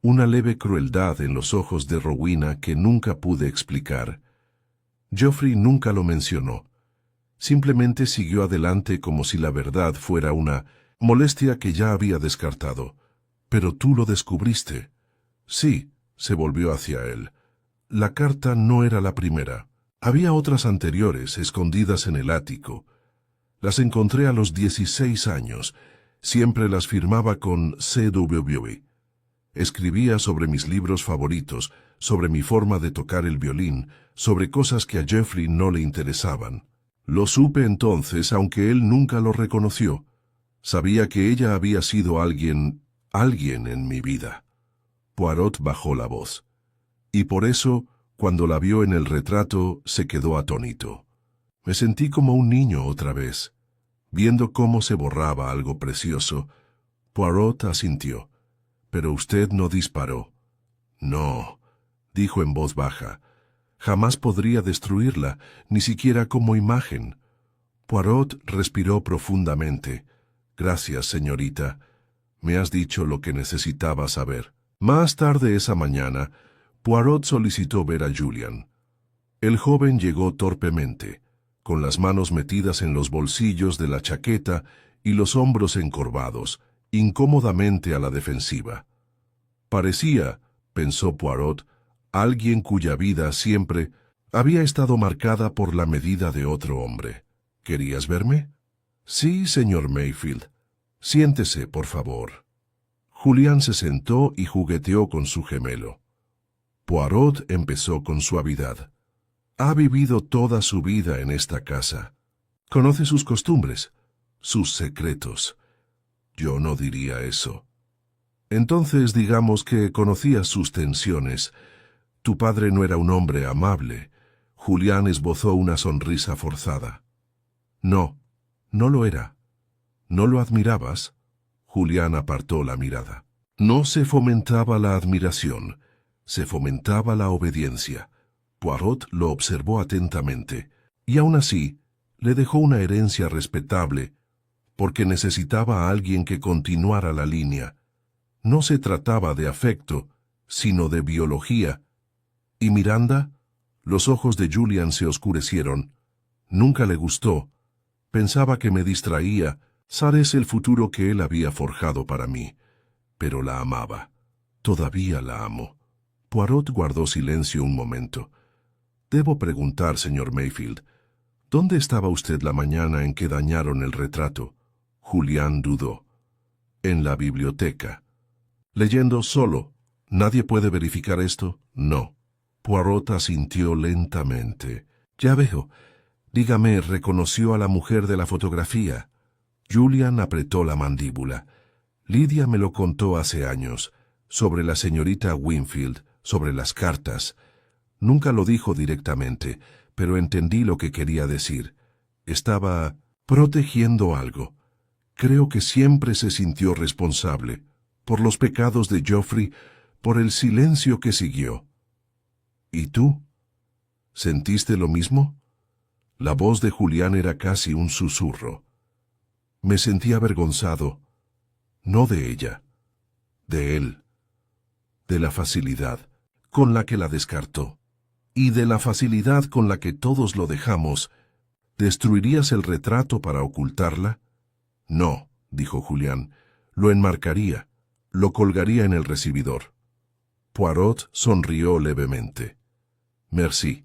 [SPEAKER 1] una leve crueldad en los ojos de Rowena que nunca pude explicar. Geoffrey nunca lo mencionó. Simplemente siguió adelante como si la verdad fuera una molestia que ya había descartado. Pero tú lo descubriste». «Sí», se volvió hacia él. «La carta no era la primera. Había otras anteriores, escondidas en el ático. Las encontré a los 16 años. Siempre las firmaba con CW. Escribía sobre mis libros favoritos, sobre mi forma de tocar el violín, sobre cosas que a Jeffrey no le interesaban. Lo supe entonces, aunque él nunca lo reconoció. Sabía que ella había sido alguien en mi vida. Poirot bajó la voz. Y por eso, cuando la vio en el retrato, se quedó atónito. Me sentí como un niño otra vez. Viendo cómo se borraba algo precioso, Poirot asintió. «Pero usted no disparó». «No», dijo en voz baja. «Jamás podría destruirla, ni siquiera como imagen». Poirot respiró profundamente. «Gracias, señorita. Me has dicho lo que necesitaba saber». Más tarde esa mañana, Poirot solicitó ver a Julian. El joven llegó torpemente, con las manos metidas en los bolsillos de la chaqueta y los hombros encorvados, incómodamente a la defensiva. Parecía, pensó Poirot, alguien cuya vida siempre había estado marcada por la medida de otro hombre. ¿Querías verme? Sí, señor Mayfield. Siéntese, por favor. Julián se sentó y jugueteó con su gemelo. Poirot empezó con suavidad. Ha vivido toda su vida en esta casa. Conoce sus costumbres, sus secretos. Yo no diría eso. Entonces digamos que conocías sus tensiones. Tu padre no era un hombre amable. Julián esbozó una sonrisa forzada. No, no lo era. ¿No lo admirabas? Julián apartó la mirada. No se fomentaba la admiración, se fomentaba la obediencia. Poirot lo observó atentamente, y aún así le dejó una herencia respetable, porque necesitaba a alguien que continuara la línea. No se trataba de afecto, sino de biología. ¿Y Miranda? Los ojos de Julian se oscurecieron. Nunca le gustó. Pensaba que me distraía. Sabes el futuro que él había forjado para mí. Pero la amaba. Todavía la amo. Poirot guardó silencio un momento. Debo preguntar, señor Mayfield, ¿dónde estaba usted la mañana en que dañaron el retrato? Julián dudó. En la biblioteca. Leyendo solo. ¿Nadie puede verificar esto? No. Poirot asintió lentamente. Ya veo. Dígame, ¿reconoció a la mujer de la fotografía? Julian apretó la mandíbula. Lidia me lo contó hace años, sobre la señorita Winfield, sobre las cartas. Nunca lo dijo directamente, pero entendí lo que quería decir. Estaba protegiendo algo. Creo que siempre se sintió responsable, por los pecados de Geoffrey, por el silencio que siguió. ¿Y tú? ¿Sentiste lo mismo? La voz de Julián era casi un susurro. Me sentí avergonzado, no de ella, de él, de la facilidad con la que la descartó, y de la facilidad con la que todos lo dejamos. ¿Destruirías el retrato para ocultarla? No, dijo Julián, lo enmarcaría, lo colgaría en el recibidor. Poirot sonrió levemente. Merci.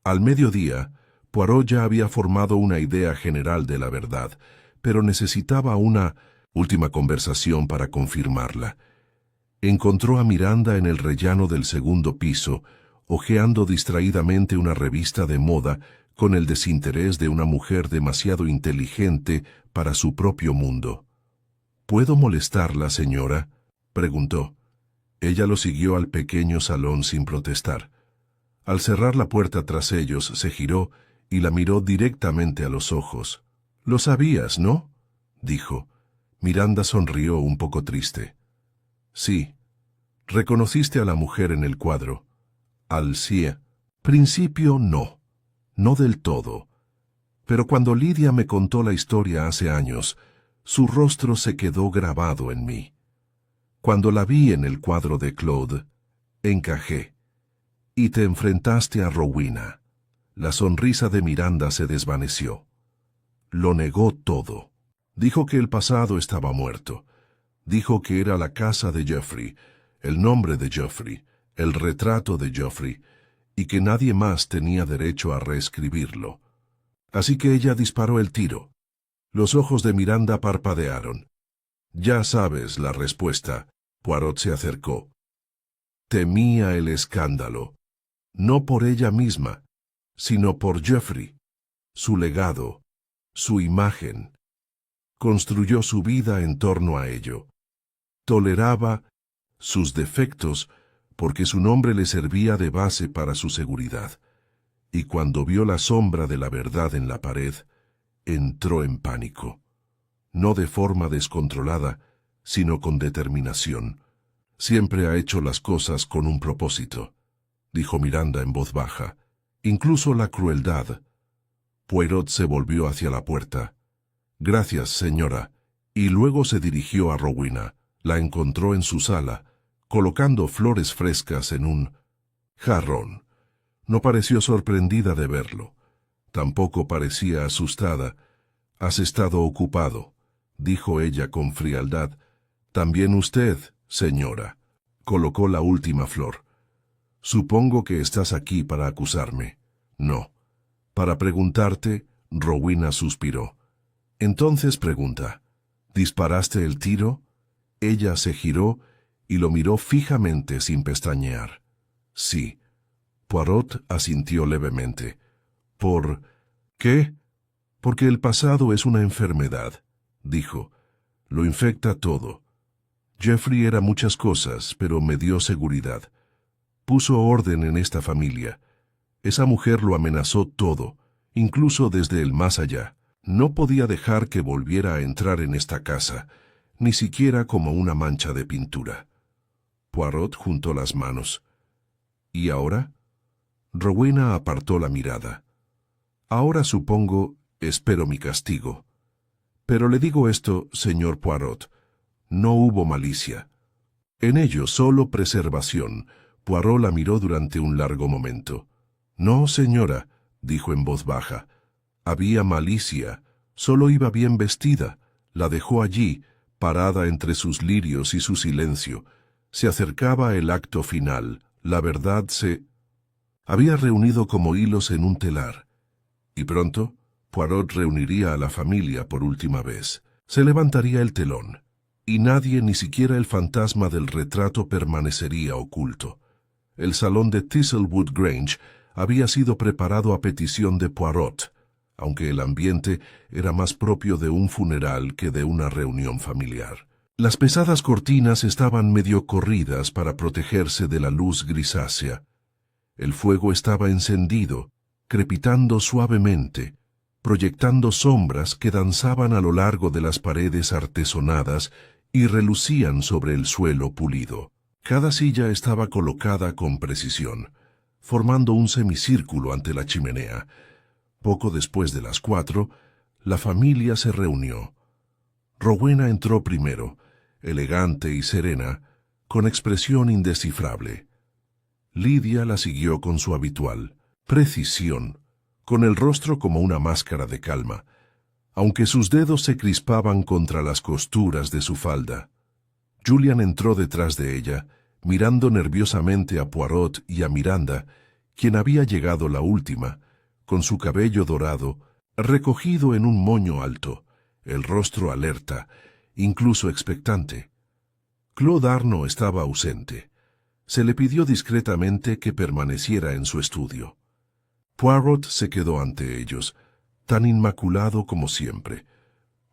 [SPEAKER 1] Al mediodía, Poirot ya había formado una idea general de la verdad, pero necesitaba una última conversación para confirmarla. Encontró a Miranda en el rellano del segundo piso, hojeando distraídamente una revista de moda con el desinterés de una mujer demasiado inteligente para su propio mundo. ¿Puedo molestarla, señora?, preguntó. Ella lo siguió al pequeño salón sin protestar. Al cerrar la puerta tras ellos, se giró y la miró directamente a los ojos. «Lo sabías, ¿no?», dijo. Miranda sonrió un poco triste. «Sí. Reconociste a la mujer en el cuadro». «Al principio no. No del todo. Pero cuando Lidia me contó la historia hace años, su rostro se quedó grabado en mí. Cuando la vi en el cuadro de Claude, encajé. Y te enfrentaste a Rowena». La sonrisa de Miranda se desvaneció. Lo negó todo. Dijo que el pasado estaba muerto. Dijo que era la casa de Geoffrey, el nombre de Geoffrey, el retrato de Geoffrey, y que nadie más tenía derecho a reescribirlo. Así que ella disparó el tiro. Los ojos de Miranda parpadearon. Ya sabes la respuesta. Poirot se acercó. Temía el escándalo. No por ella misma, sino por Geoffrey, su legado, su imagen. Construyó su vida en torno a ello. Toleraba sus defectos porque su nombre le servía de base para su seguridad. Y cuando vio la sombra de la verdad en la pared, entró en pánico. No de forma descontrolada, sino con determinación. Siempre ha hecho las cosas con un propósito, dijo Miranda en voz baja. Incluso la crueldad. Poirot se volvió hacia la puerta. Gracias, señora. Y luego se dirigió a Rowena. La encontró en su sala, colocando flores frescas en un jarrón. No pareció sorprendida de verlo. Tampoco parecía asustada. «Has estado ocupado», dijo ella con frialdad. «También usted, señora». Colocó la última flor. «Supongo que estás aquí para acusarme». «No». «Para preguntarte», Rowena suspiró. «Entonces pregunta, ¿disparaste el tiro?» Ella se giró y lo miró fijamente sin pestañear. «Sí». Poirot asintió levemente. «¿Por qué?» «Porque el pasado es una enfermedad», dijo. «Lo infecta todo. Geoffrey era muchas cosas, pero me dio seguridad. Puso orden en esta familia. Esa mujer lo amenazó todo, incluso desde el más allá. No podía dejar que volviera a entrar en esta casa, ni siquiera como una mancha de pintura». Poirot juntó las manos. «¿Y ahora?» Rowena apartó la mirada. «Ahora supongo, espero mi castigo. Pero le digo esto, señor Poirot, no hubo malicia. En ello solo preservación». Poirot la miró durante un largo momento. «No, señora», dijo en voz baja. «Había malicia. Solo iba bien vestida. La dejó allí, parada entre sus lirios y su silencio. Se acercaba el acto final. La verdad se había reunido como hilos en un telar. Y pronto, Poirot reuniría a la familia por última vez. Se levantaría el telón, y nadie, ni siquiera el fantasma del retrato, permanecería oculto. El salón de Thistlewood Grange había sido preparado a petición de Poirot, aunque el ambiente era más propio de un funeral que de una reunión familiar. Las pesadas cortinas estaban medio corridas para protegerse de la luz grisácea. El fuego estaba encendido, crepitando suavemente, proyectando sombras que danzaban a lo largo de las paredes artesonadas y relucían sobre el suelo pulido. Cada silla estaba colocada con precisión, formando un semicírculo ante la chimenea. Poco después de las 4, la familia se reunió. Rowena entró primero, elegante y serena, con expresión indescifrable. Lidia la siguió con su habitual precisión, con el rostro como una máscara de calma, aunque sus dedos se crispaban contra las costuras de su falda. Julian entró detrás de ella, mirando nerviosamente a Poirot y a Miranda, quien había llegado la última, con su cabello dorado, recogido en un moño alto, el rostro alerta, incluso expectante. Claude Arnaud estaba ausente. Se le pidió discretamente que permaneciera en su estudio. Poirot se quedó ante ellos, tan inmaculado como siempre,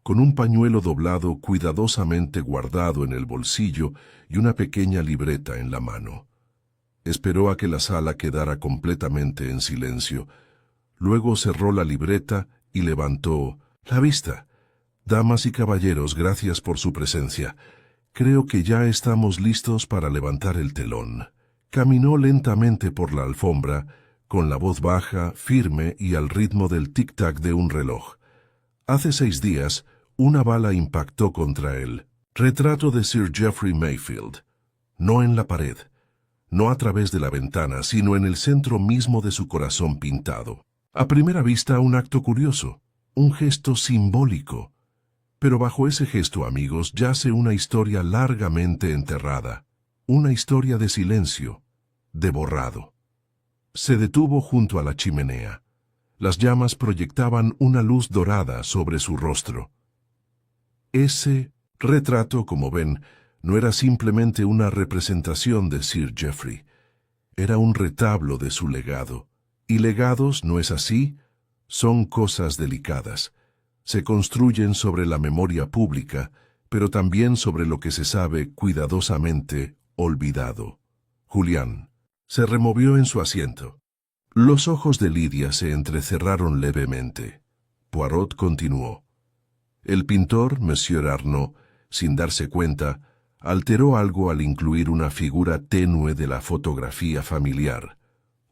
[SPEAKER 1] con un pañuelo doblado cuidadosamente guardado en el bolsillo y una pequeña libreta en la mano. Esperó a que la sala quedara completamente en silencio. Luego cerró la libreta y levantó la vista. «Damas y caballeros, gracias por su presencia. Creo que ya estamos listos para levantar el telón». Caminó lentamente por la alfombra, con la voz baja, firme y al ritmo del tic-tac de un reloj. Hace 6 días, una bala impactó contra él. Retrato de Sir Geoffrey Mayfield. No en la pared, no a través de la ventana, sino en el centro mismo de su corazón pintado. A primera vista, un acto curioso, un gesto simbólico. Pero bajo ese gesto, amigos, yace una historia largamente enterrada, una historia de silencio, de borrado. Se detuvo junto a la chimenea. Las llamas proyectaban una luz dorada sobre su rostro. Ese retrato, como ven, no era simplemente una representación de Sir Geoffrey. Era un retablo de su legado. Y legados, ¿no es así? Son cosas delicadas. Se construyen sobre la memoria pública, pero también sobre lo que se sabe cuidadosamente olvidado. Julián se removió en su asiento. Los ojos de Lidia se entrecerraron levemente. Poirot continuó. El pintor, Monsieur Arnaud, sin darse cuenta, alteró algo al incluir una figura tenue de la fotografía familiar,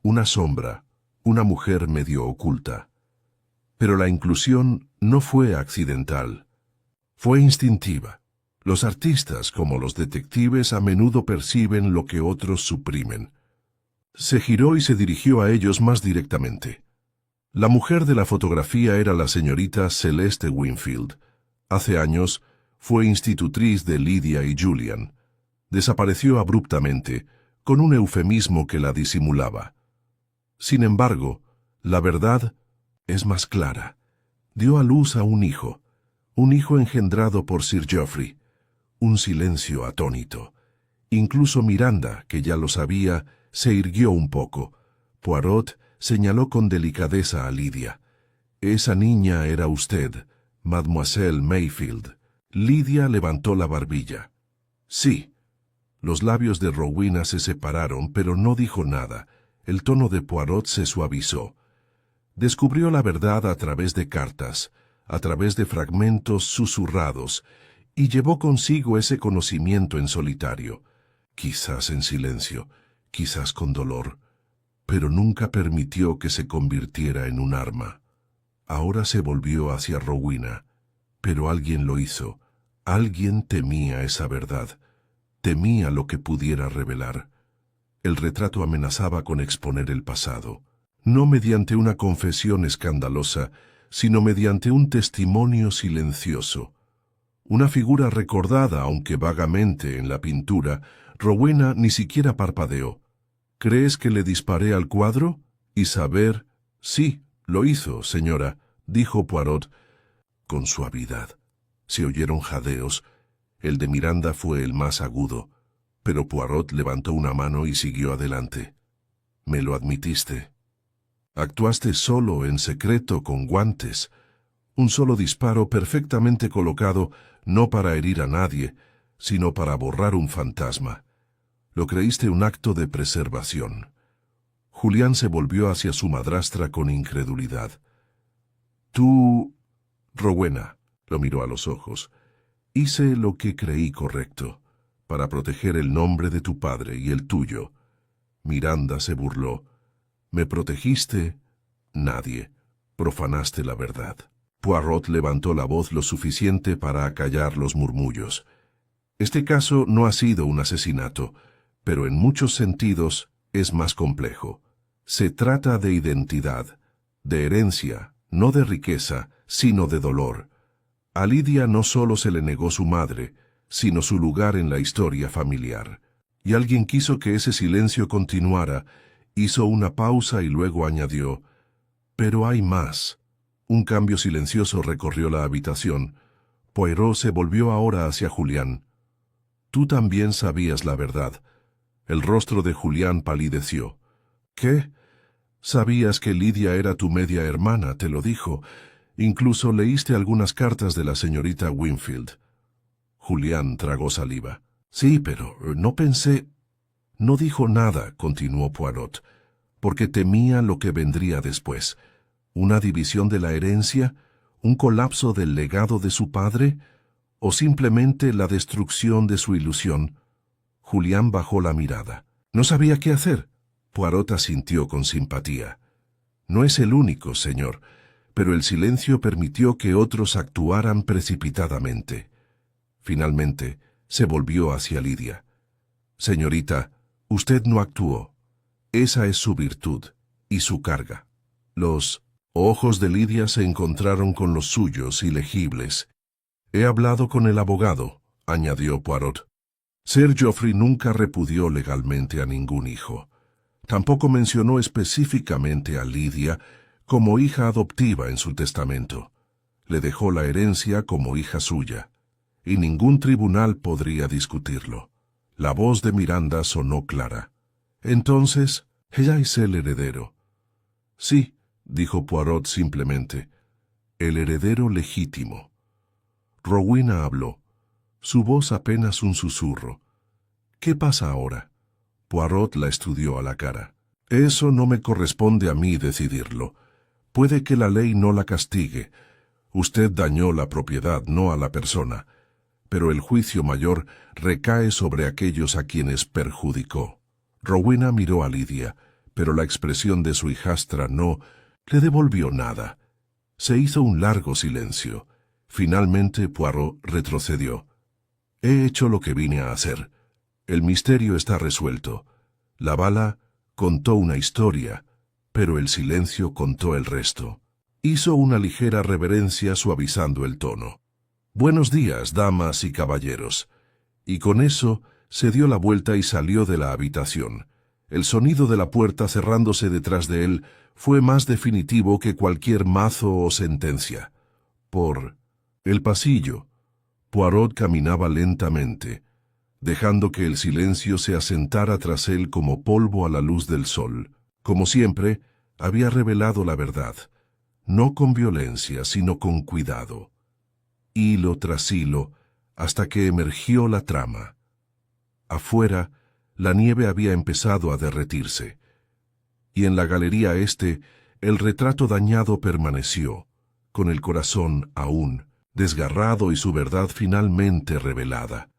[SPEAKER 1] una sombra, una mujer medio oculta. Pero la inclusión no fue accidental, fue instintiva. Los artistas, como los detectives, a menudo perciben lo que otros suprimen. Se giró y se dirigió a ellos más directamente. La mujer de la fotografía era la señorita Celeste Wingfield. Hace años fue institutriz de Lydia y Julian. Desapareció abruptamente, con un eufemismo que la disimulaba. Sin embargo, la verdad es más clara. Dio a luz a un hijo engendrado por Sir Geoffrey. Un silencio atónito. Incluso Miranda, que ya lo sabía, se irguió un poco. Poirot señaló con delicadeza a Lydia. Esa niña era usted, Mademoiselle Mayfield. Lydia levantó la barbilla. Sí. Los labios de Rowena se separaron, pero no dijo nada. El tono de Poirot se suavizó. Descubrió la verdad a través de cartas, a través de fragmentos susurrados, y llevó consigo ese conocimiento en solitario, quizás en silencio, quizás con dolor, pero nunca permitió que se convirtiera en un arma. Ahora se volvió hacia Rowena, pero alguien lo hizo. Alguien temía esa verdad, temía lo que pudiera revelar. El retrato amenazaba con exponer el pasado, no mediante una confesión escandalosa, sino mediante un testimonio silencioso. Una figura recordada, aunque vagamente, en la pintura. Rowena ni siquiera parpadeó. ¿Crees que le disparé al cuadro? Y saber... Sí, lo hizo, señora, dijo Poirot con suavidad. Se oyeron jadeos. El de Miranda fue el más agudo, pero Poirot levantó una mano y siguió adelante. Me lo admitiste. Actuaste solo, en secreto, con guantes. Un solo disparo perfectamente colocado, no para herir a nadie, sino para borrar un fantasma. Lo creíste un acto de preservación. Julián se volvió hacia su madrastra con incredulidad. Tú... Rowena, lo miró a los ojos. Hice lo que creí correcto, para proteger el nombre de tu padre y el tuyo. Miranda se burló. ¿Me protegiste? Nadie. Profanaste la verdad. Poirot levantó la voz lo suficiente para acallar los murmullos. Este caso no ha sido un asesinato, pero en muchos sentidos es más complejo. Se trata de identidad, de herencia, no de riqueza, sino de dolor. A Lydia no solo se le negó su madre, sino su lugar en la historia familiar. Y alguien quiso que ese silencio continuara, hizo una pausa y luego añadió, «Pero hay más». Un cambio silencioso recorrió la habitación. Poirot se volvió ahora hacia Julián. «Tú también sabías la verdad». El rostro de Julián palideció. «¿Qué? Sabías que Lydia era tu media hermana, te lo dijo. Incluso leíste algunas cartas de la señorita Wingfield». Julián tragó saliva. «Sí, pero no pensé...» «No dijo nada», continuó Poirot, «porque temía lo que vendría después. ¿Una división de la herencia? ¿Un colapso del legado de su padre? ¿O simplemente la destrucción de su ilusión?» Julián bajó la mirada. «No sabía qué hacer». Poirot asintió con simpatía. «No es el único, señor, pero el silencio permitió que otros actuaran precipitadamente». Finalmente, se volvió hacia Lydia. «Señorita, usted no actuó. Esa es su virtud y su carga». Los ojos de Lydia se encontraron con los suyos ilegibles. «He hablado con el abogado», añadió Poirot. Sir Geoffrey nunca repudió legalmente a ningún hijo. Tampoco mencionó específicamente a Lydia como hija adoptiva en su testamento. Le dejó la herencia como hija suya, y ningún tribunal podría discutirlo. La voz de Miranda sonó clara. Entonces, ella es el heredero. Sí, dijo Poirot simplemente, el heredero legítimo. Rowena habló, su voz apenas un susurro. ¿Qué pasa ahora? Poirot la estudió a la cara. Eso no me corresponde a mí decidirlo. Puede que la ley no la castigue. Usted dañó la propiedad, no a la persona. Pero el juicio mayor recae sobre aquellos a quienes perjudicó. Rowena miró a Lidia, pero la expresión de su hijastra no le devolvió nada. Se hizo un largo silencio. Finalmente Poirot retrocedió. He hecho lo que vine a hacer. El misterio está resuelto. La bala contó una historia, pero el silencio contó el resto. Hizo una ligera reverencia suavizando el tono. Buenos días, damas y caballeros. Y con eso se dio la vuelta y salió de la habitación. El sonido de la puerta cerrándose detrás de él fue más definitivo que cualquier mazo o sentencia. Por el pasillo, Poirot caminaba lentamente, dejando que el silencio se asentara tras él como polvo a la luz del sol. Como siempre, había revelado la verdad, no con violencia, sino con cuidado. Hilo tras hilo, hasta que emergió la trama. Afuera, la nieve había empezado a derretirse, y en la galería este, el retrato dañado permaneció, con el corazón aún desgarrado y su verdad finalmente revelada.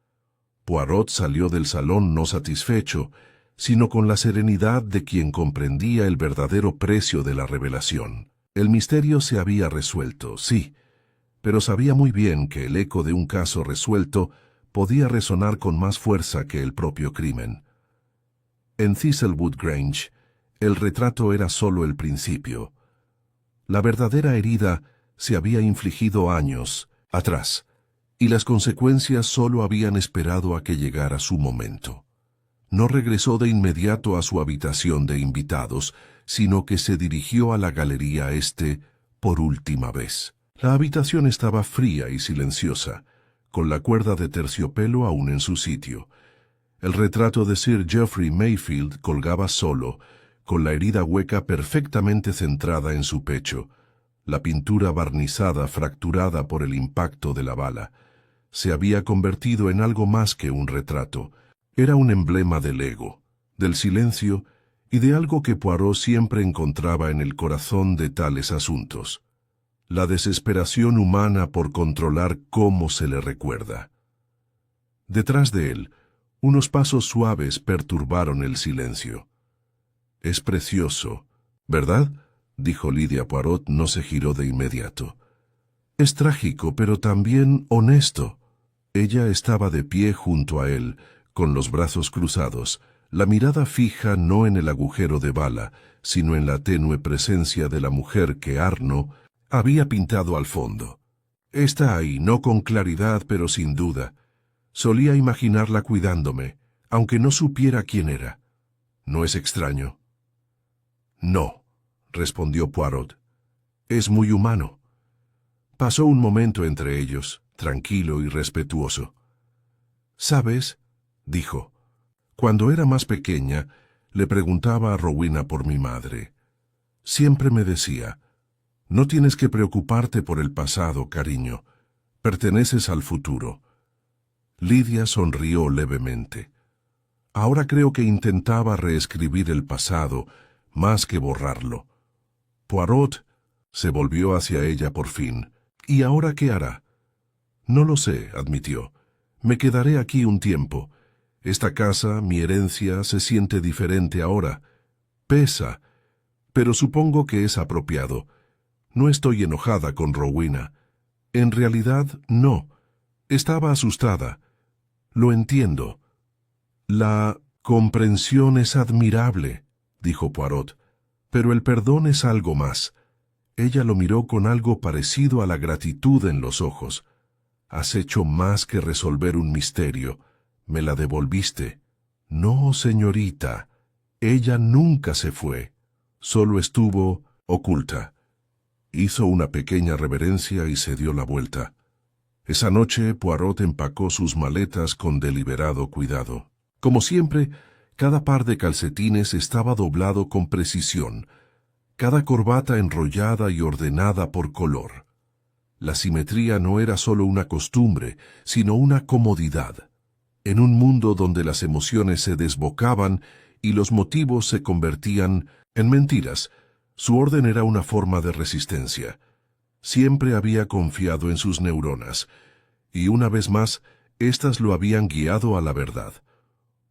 [SPEAKER 1] Poirot salió del salón no satisfecho, sino con la serenidad de quien comprendía el verdadero precio de la revelación. El misterio se había resuelto, sí, pero sabía muy bien que el eco de un caso resuelto podía resonar con más fuerza que el propio crimen. En Thistlewood Grange, el retrato era solo el principio. La verdadera herida se había infligido años atrás, y las consecuencias solo habían esperado a que llegara su momento. No regresó de inmediato a su habitación de invitados, sino que se dirigió a la galería este por última vez. La habitación estaba fría y silenciosa, con la cuerda de terciopelo aún en su sitio. El retrato de Sir Geoffrey Mayfield colgaba solo, con la herida hueca perfectamente centrada en su pecho, la pintura barnizada fracturada por el impacto de la bala. Se había convertido en algo más que un retrato. Era un emblema del ego, del silencio y de algo que Poirot siempre encontraba en el corazón de tales asuntos: la desesperación humana por controlar cómo se le recuerda. Detrás de él, unos pasos suaves perturbaron el silencio. «Es precioso, ¿verdad?», dijo Lidia. Poirot no se giró de inmediato. «Es trágico, pero también honesto». Ella estaba de pie junto a él, con los brazos cruzados, la mirada fija no en el agujero de bala, sino en la tenue presencia de la mujer que Arno había pintado al fondo. Está ahí, no con claridad, pero sin duda. Solía imaginarla cuidándome, aunque no supiera quién era. ¿No es extraño? No, respondió Poirot. Es muy humano. Pasó un momento entre ellos, tranquilo y respetuoso. «¿Sabes?», dijo. «Cuando era más pequeña, le preguntaba a Rowena por mi madre. Siempre me decía, no tienes que preocuparte por el pasado, cariño. Perteneces al futuro». Lidia sonrió levemente. Ahora creo que intentaba reescribir el pasado, más que borrarlo. Poirot se volvió hacia ella por fin. «¿Y ahora qué hará?» «No lo sé», admitió. «Me quedaré aquí un tiempo. Esta casa, mi herencia, se siente diferente ahora. Pesa, pero supongo que es apropiado. No estoy enojada con Rowena. En realidad, no. Estaba asustada. Lo entiendo». «La comprensión es admirable», dijo Poirot, «pero el perdón es algo más». Ella lo miró con algo parecido a la gratitud en los ojos. «Has hecho más que resolver un misterio. Me la devolviste». «No, señorita. Ella nunca se fue. Solo estuvo oculta». Hizo una pequeña reverencia y se dio la vuelta. Esa noche Poirot empacó sus maletas con deliberado cuidado. Como siempre, cada par de calcetines estaba doblado con precisión, cada corbata enrollada y ordenada por color. La simetría no era solo una costumbre, sino una comodidad. En un mundo donde las emociones se desbocaban y los motivos se convertían en mentiras, su orden era una forma de resistencia. Siempre había confiado en sus neuronas, y una vez más, éstas lo habían guiado a la verdad.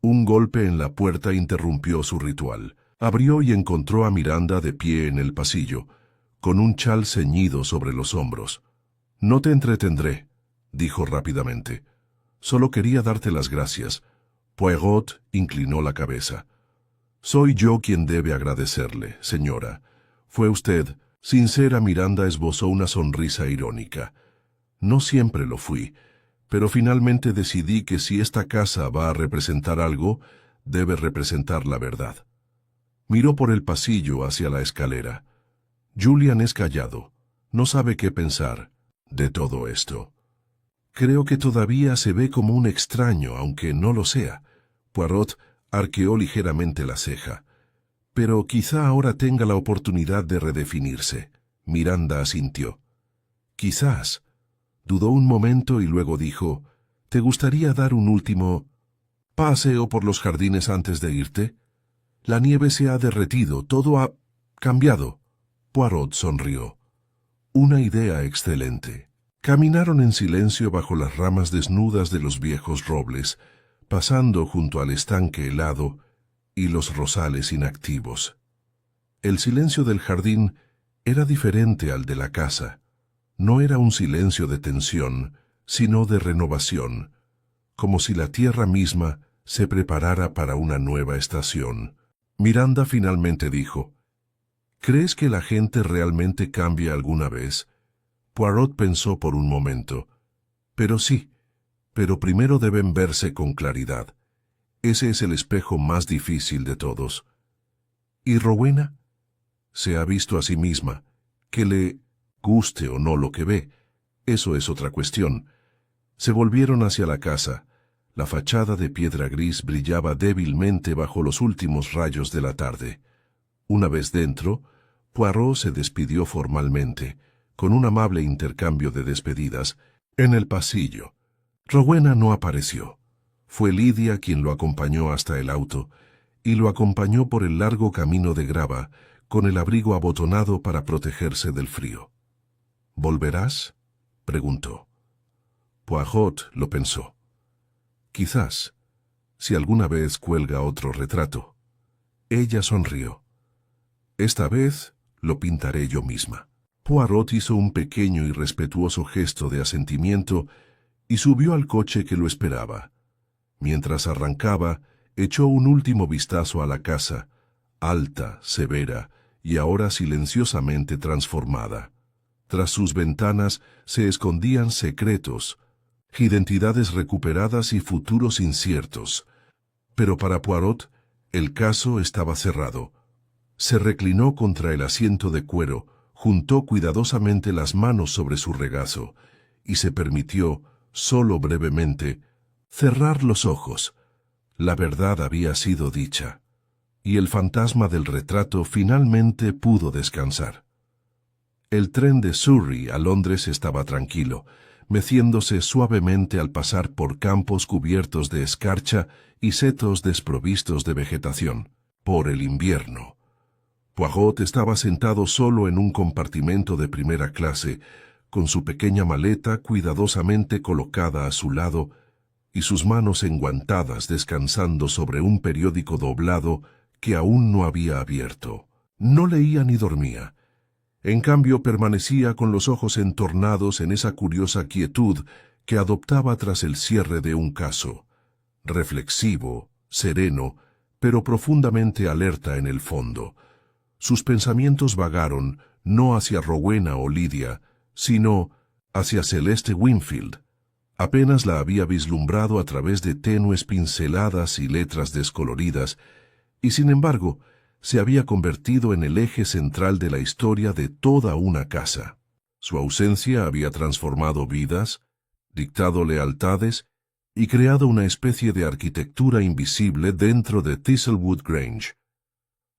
[SPEAKER 1] Un golpe en la puerta interrumpió su ritual. Abrió y encontró a Miranda de pie en el pasillo, con un chal ceñido sobre los hombros. «No te entretendré», dijo rápidamente. «Solo quería darte las gracias». Poirot inclinó la cabeza. «Soy yo quien debe agradecerle, señora. Fue usted». Sincera Miranda esbozó una sonrisa irónica. «No siempre lo fui, pero finalmente decidí que si esta casa va a representar algo, debe representar la verdad». Miró por el pasillo hacia la escalera. Julian es callado. No sabe qué pensar de todo esto. Creo que todavía se ve como un extraño, aunque no lo sea. Poirot arqueó ligeramente la ceja. Pero quizá ahora tenga la oportunidad de redefinirse. Miranda asintió. Quizás. Dudó un momento y luego dijo, ¿te gustaría dar un último paseo por los jardines antes de irte? La nieve se ha derretido, todo ha cambiado. Poirot sonrió. Una idea excelente. Caminaron en silencio bajo las ramas desnudas de los viejos robles, pasando junto al estanque helado y los rosales inactivos. El silencio del jardín era diferente al de la casa. No era un silencio de tensión, sino de renovación, como si la tierra misma se preparara para una nueva estación. Miranda finalmente dijo, ¿crees que la gente realmente cambia alguna vez? Poirot pensó por un momento. Pero sí, pero primero deben verse con claridad. Ese es el espejo más difícil de todos. ¿Y Rowena? Se ha visto a sí misma. Que le guste o no lo que ve, eso es otra cuestión. Se volvieron hacia la casa. La fachada de piedra gris brillaba débilmente bajo los últimos rayos de la tarde. Una vez dentro, Poirot se despidió formalmente, con un amable intercambio de despedidas, en el pasillo. Rowena no apareció. Fue Lidia quien lo acompañó hasta el auto, y lo acompañó por el largo camino de grava, con el abrigo abotonado para protegerse del frío. ¿Volverás?, preguntó. Poirot lo pensó. Quizás, si alguna vez cuelga otro retrato. Ella sonrió. Esta vez lo pintaré yo misma. Poirot hizo un pequeño y respetuoso gesto de asentimiento y subió al coche que lo esperaba. Mientras arrancaba, echó un último vistazo a la casa, alta, severa y ahora silenciosamente transformada. Tras sus ventanas se escondían secretos, identidades recuperadas y futuros inciertos. Pero para Poirot, el caso estaba cerrado. Se reclinó contra el asiento de cuero, juntó cuidadosamente las manos sobre su regazo y se permitió, solo brevemente, cerrar los ojos. La verdad había sido dicha, y el fantasma del retrato finalmente pudo descansar. El tren de Surrey a Londres estaba tranquilo, meciéndose suavemente al pasar por campos cubiertos de escarcha y setos desprovistos de vegetación, por el invierno. Poirot estaba sentado solo en un compartimento de primera clase, con su pequeña maleta cuidadosamente colocada a su lado y sus manos enguantadas descansando sobre un periódico doblado que aún no había abierto. No leía ni dormía. En cambio, permanecía con los ojos entornados en esa curiosa quietud que adoptaba tras el cierre de un caso. Reflexivo, sereno, pero profundamente alerta en el fondo. Sus pensamientos vagaron, no hacia Rowena o Lidia, sino hacia Celeste Wingfield. Apenas la había vislumbrado a través de tenues pinceladas y letras descoloridas, y sin embargo, se había convertido en el eje central de la historia de toda una casa. Su ausencia había transformado vidas, dictado lealtades y creado una especie de arquitectura invisible dentro de Thistlewood Grange.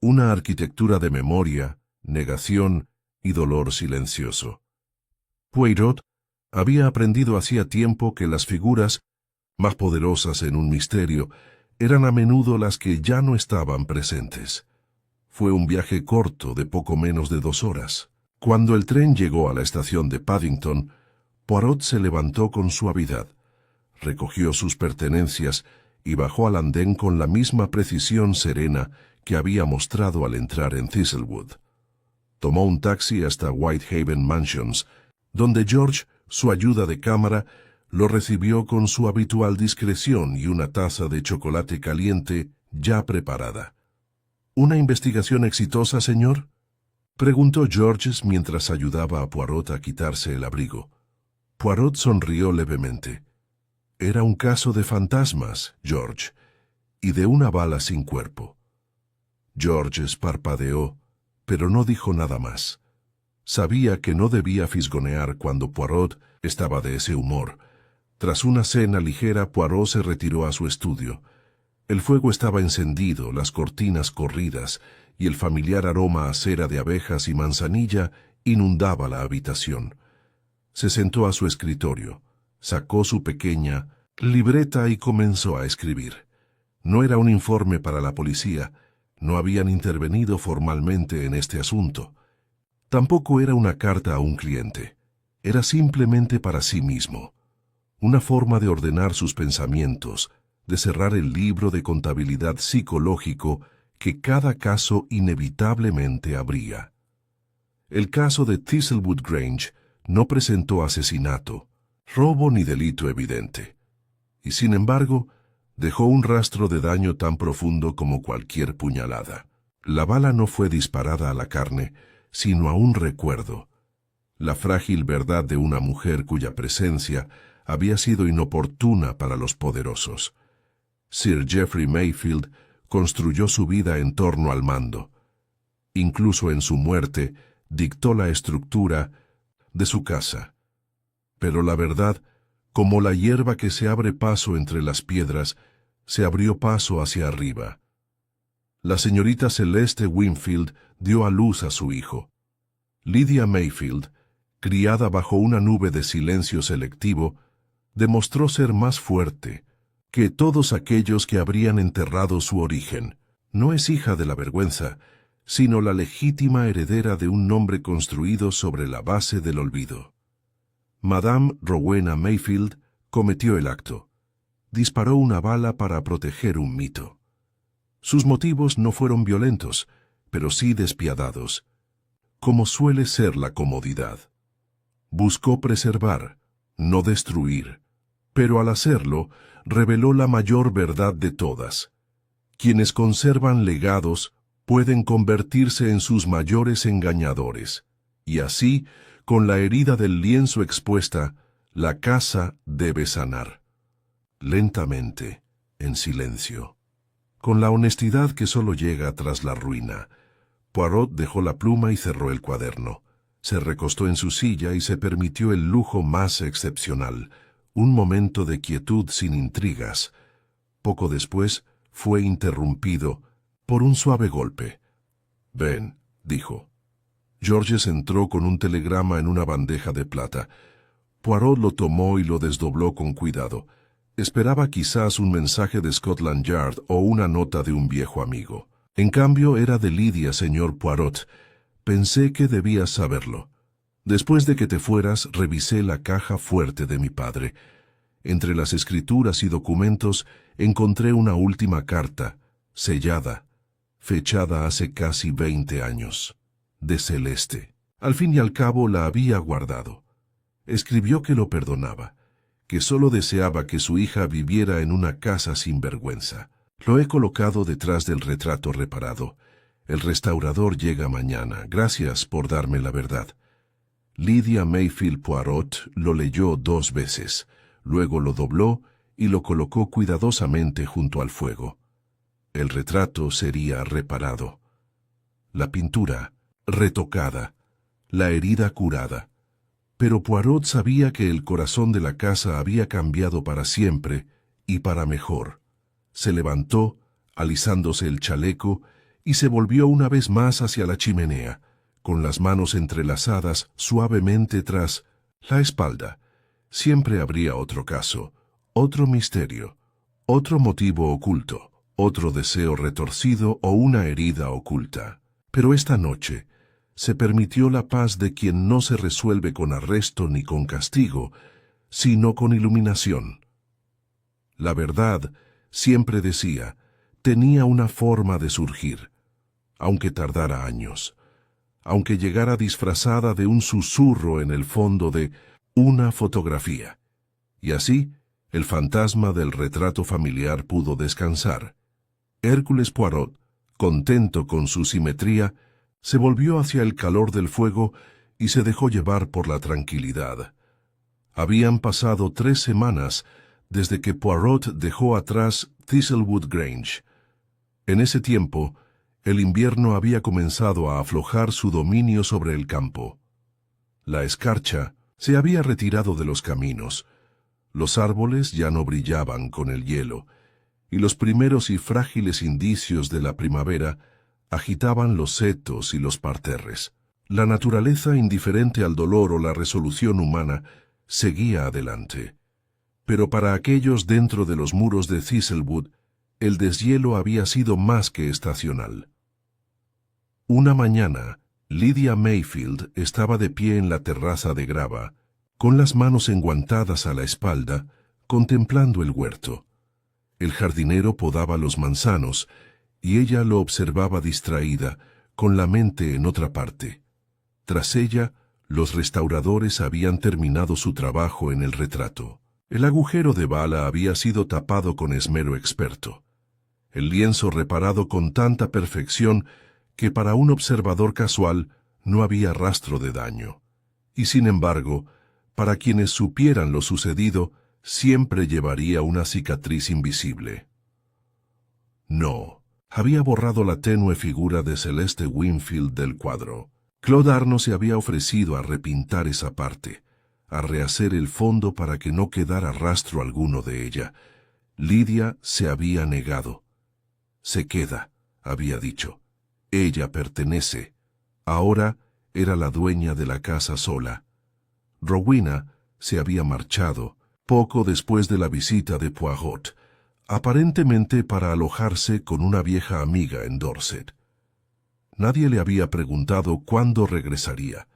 [SPEAKER 1] Una arquitectura de memoria, negación y dolor silencioso. Poirot había aprendido hacía tiempo que las figuras más poderosas en un misterio eran a menudo las que ya no estaban presentes. Fue un viaje corto de poco menos de 2 horas. Cuando el tren llegó a la estación de Paddington, Poirot se levantó con suavidad, recogió sus pertenencias y bajó al andén con la misma precisión serena que había mostrado al entrar en Thistlewood. Tomó un taxi hasta Whitehaven Mansions, donde George, su ayuda de cámara, lo recibió con su habitual discreción y una taza de chocolate caliente ya preparada. ¿Una investigación exitosa, señor?, preguntó Georges mientras ayudaba a Poirot a quitarse el abrigo. Poirot sonrió levemente. Era un caso de fantasmas, George, y de una bala sin cuerpo. Georges parpadeó, pero no dijo nada más. Sabía que no debía fisgonear cuando Poirot estaba de ese humor. Tras una cena ligera, Poirot se retiró a su estudio. El fuego estaba encendido, las cortinas corridas, y el familiar aroma a cera de abejas y manzanilla inundaba la habitación. Se sentó a su escritorio, sacó su pequeña libreta y comenzó a escribir. No era un informe para la policía, no habían intervenido formalmente en este asunto. Tampoco era una carta a un cliente, era simplemente para sí mismo. Una forma de ordenar sus pensamientos, de cerrar el libro de contabilidad psicológico que cada caso inevitablemente abría. El caso de Thistlewood Grange no presentó asesinato, robo ni delito evidente, y sin embargo dejó un rastro de daño tan profundo como cualquier puñalada. La bala no fue disparada a la carne, sino a un recuerdo, la frágil verdad de una mujer cuya presencia había sido inoportuna para los poderosos. Sir Geoffrey Mayfield construyó su vida en torno al mando. Incluso en su muerte, dictó la estructura de su casa. Pero la verdad, como la hierba que se abre paso entre las piedras, se abrió paso hacia arriba. La señorita Celeste Wingfield dio a luz a su hijo. Lydia Mayfield, criada bajo una nube de silencio selectivo, demostró ser más fuerte que todos aquellos que habrían enterrado su origen. No es hija de la vergüenza, sino la legítima heredera de un nombre construido sobre la base del olvido. Madame Rowena Mayfield cometió el acto. Disparó una bala para proteger un mito. Sus motivos no fueron violentos, pero sí despiadados, como suele ser la comodidad. Buscó preservar, no destruir, pero al hacerlo, reveló la mayor verdad de todas. Quienes conservan legados pueden convertirse en sus mayores engañadores, y así, con la herida del lienzo expuesta, la casa debe sanar. Lentamente, en silencio. Con la honestidad que solo llega tras la ruina, Poirot dejó la pluma y cerró el cuaderno. Se recostó en su silla y se permitió el lujo más excepcional, un momento de quietud sin intrigas. Poco después, fue interrumpido por un suave golpe. «Ven», dijo. Georges entró con un telegrama en una bandeja de plata. Poirot lo tomó y lo desdobló con cuidado. Esperaba quizás un mensaje de Scotland Yard o una nota de un viejo amigo. En cambio, era de Lydia, señor Poirot. Pensé que debías saberlo. Después de que te fueras, revisé la caja fuerte de mi padre. Entre las escrituras y documentos encontré una última carta, sellada, fechada hace casi 20 años, de Celeste. Al fin y al cabo la había guardado. Escribió que lo perdonaba, que solo deseaba que su hija viviera en una casa sin vergüenza. Lo he colocado detrás del retrato reparado. El restaurador llega mañana. Gracias por darme la verdad. Lydia Mayfield Poirot lo leyó 2 veces, luego lo dobló y lo colocó cuidadosamente junto al fuego. El retrato sería reparado. la pintura retocada, la herida curada. Pero Poirot sabía que el corazón de la casa había cambiado para siempre y para mejor. Se levantó, alisándose el chaleco, y se volvió una vez más hacia la chimenea, con las manos entrelazadas suavemente tras la espalda. Siempre habría otro caso, otro misterio, otro motivo oculto, otro deseo retorcido o una herida oculta. Pero esta noche se permitió la paz de quien no se resuelve con arresto ni con castigo, sino con iluminación. La verdad, siempre decía, tenía una forma de surgir, aunque tardara años, aunque llegara disfrazada de un susurro en el fondo de una fotografía. Y así, el fantasma del retrato familiar pudo descansar. Hércules Poirot, contento con su simetría, se volvió hacia el calor del fuego y se dejó llevar por la tranquilidad. Habían pasado 3 semanas desde que Poirot dejó atrás Thistlewood Grange. En ese tiempo, el invierno había comenzado a aflojar su dominio sobre el campo. La escarcha se había retirado de los caminos, los árboles ya no brillaban con el hielo, y los primeros y frágiles indicios de la primavera agitaban los setos y los parterres. La naturaleza, indiferente al dolor o la resolución humana, seguía adelante. Pero para aquellos dentro de los muros de Thistlewood, el deshielo había sido más que estacional. Una mañana, Lydia Mayfield estaba de pie en la terraza de grava, con las manos enguantadas a la espalda, contemplando el huerto. El jardinero podaba los manzanos, y ella lo observaba distraída, con la mente en otra parte. Tras ella, los restauradores habían terminado su trabajo en el retrato. El agujero de bala había sido tapado con esmero experto. El lienzo reparado con tanta perfección que para un observador casual no había rastro de daño. Y sin embargo, para quienes supieran lo sucedido, siempre llevaría una cicatriz invisible. No, había borrado la tenue figura de Celeste Winfield del cuadro. Claude Arnaud se había ofrecido a repintar esa parte, a rehacer el fondo para que no quedara rastro alguno de ella. Lydia se había negado. Se queda, había dicho. Ella pertenece. Ahora era la dueña de la casa sola. Rowena se había marchado poco después de la visita de Poirot, aparentemente para alojarse con una vieja amiga en Dorset. Nadie le había preguntado cuándo regresaría,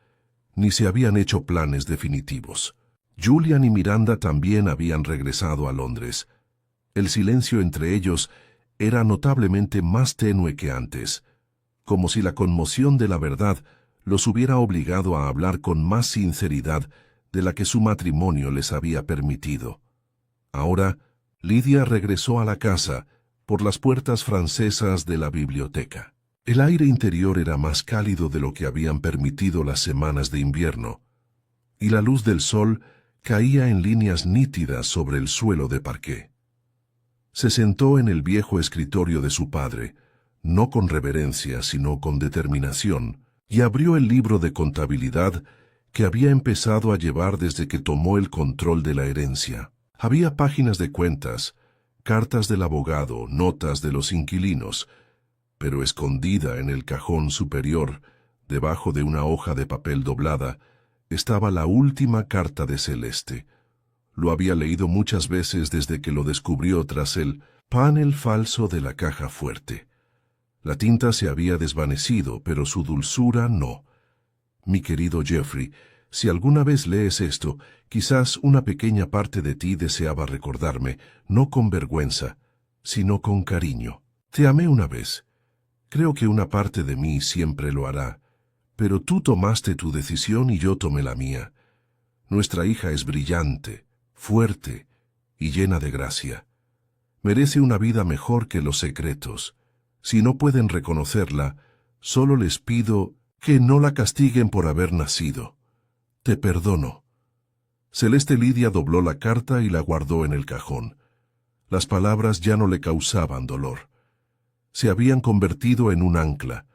[SPEAKER 1] ni se habían hecho planes definitivos. Julian y Miranda también habían regresado a Londres. El silencio entre ellos era notablemente más tenue que antes, como si la conmoción de la verdad los hubiera obligado a hablar con más sinceridad de la que su matrimonio les había permitido. Ahora, Lydia regresó a la casa por las puertas francesas de la biblioteca. El aire interior era más cálido de lo que habían permitido las semanas de invierno, y la luz del sol caía en líneas nítidas sobre el suelo de parqué. Se sentó en el viejo escritorio de su padre, no con reverencia, sino con determinación, y abrió el libro de contabilidad que había empezado a llevar desde que tomó el control de la herencia. Había páginas de cuentas, cartas del abogado, notas de los inquilinos, pero escondida en el cajón superior, debajo de una hoja de papel doblada, estaba la última carta de Celeste. Lo había leído muchas veces desde que lo descubrió tras el panel falso de la caja fuerte. La tinta se había desvanecido, pero su dulzura no. Mi querido Geoffrey, si alguna vez lees esto, quizás una pequeña parte de ti deseaba recordarme, no con vergüenza, sino con cariño. Te amé una vez. Creo que una parte de mí siempre lo hará, pero tú tomaste tu decisión y yo tomé la mía. Nuestra hija es brillante, fuerte y llena de gracia. Merece una vida mejor que los secretos. Si no pueden reconocerla, solo les pido que no la castiguen por haber nacido. Te perdono. Celeste Lydia dobló la carta y la guardó en el cajón. Las palabras ya no le causaban dolor. Se habían convertido en un ancla.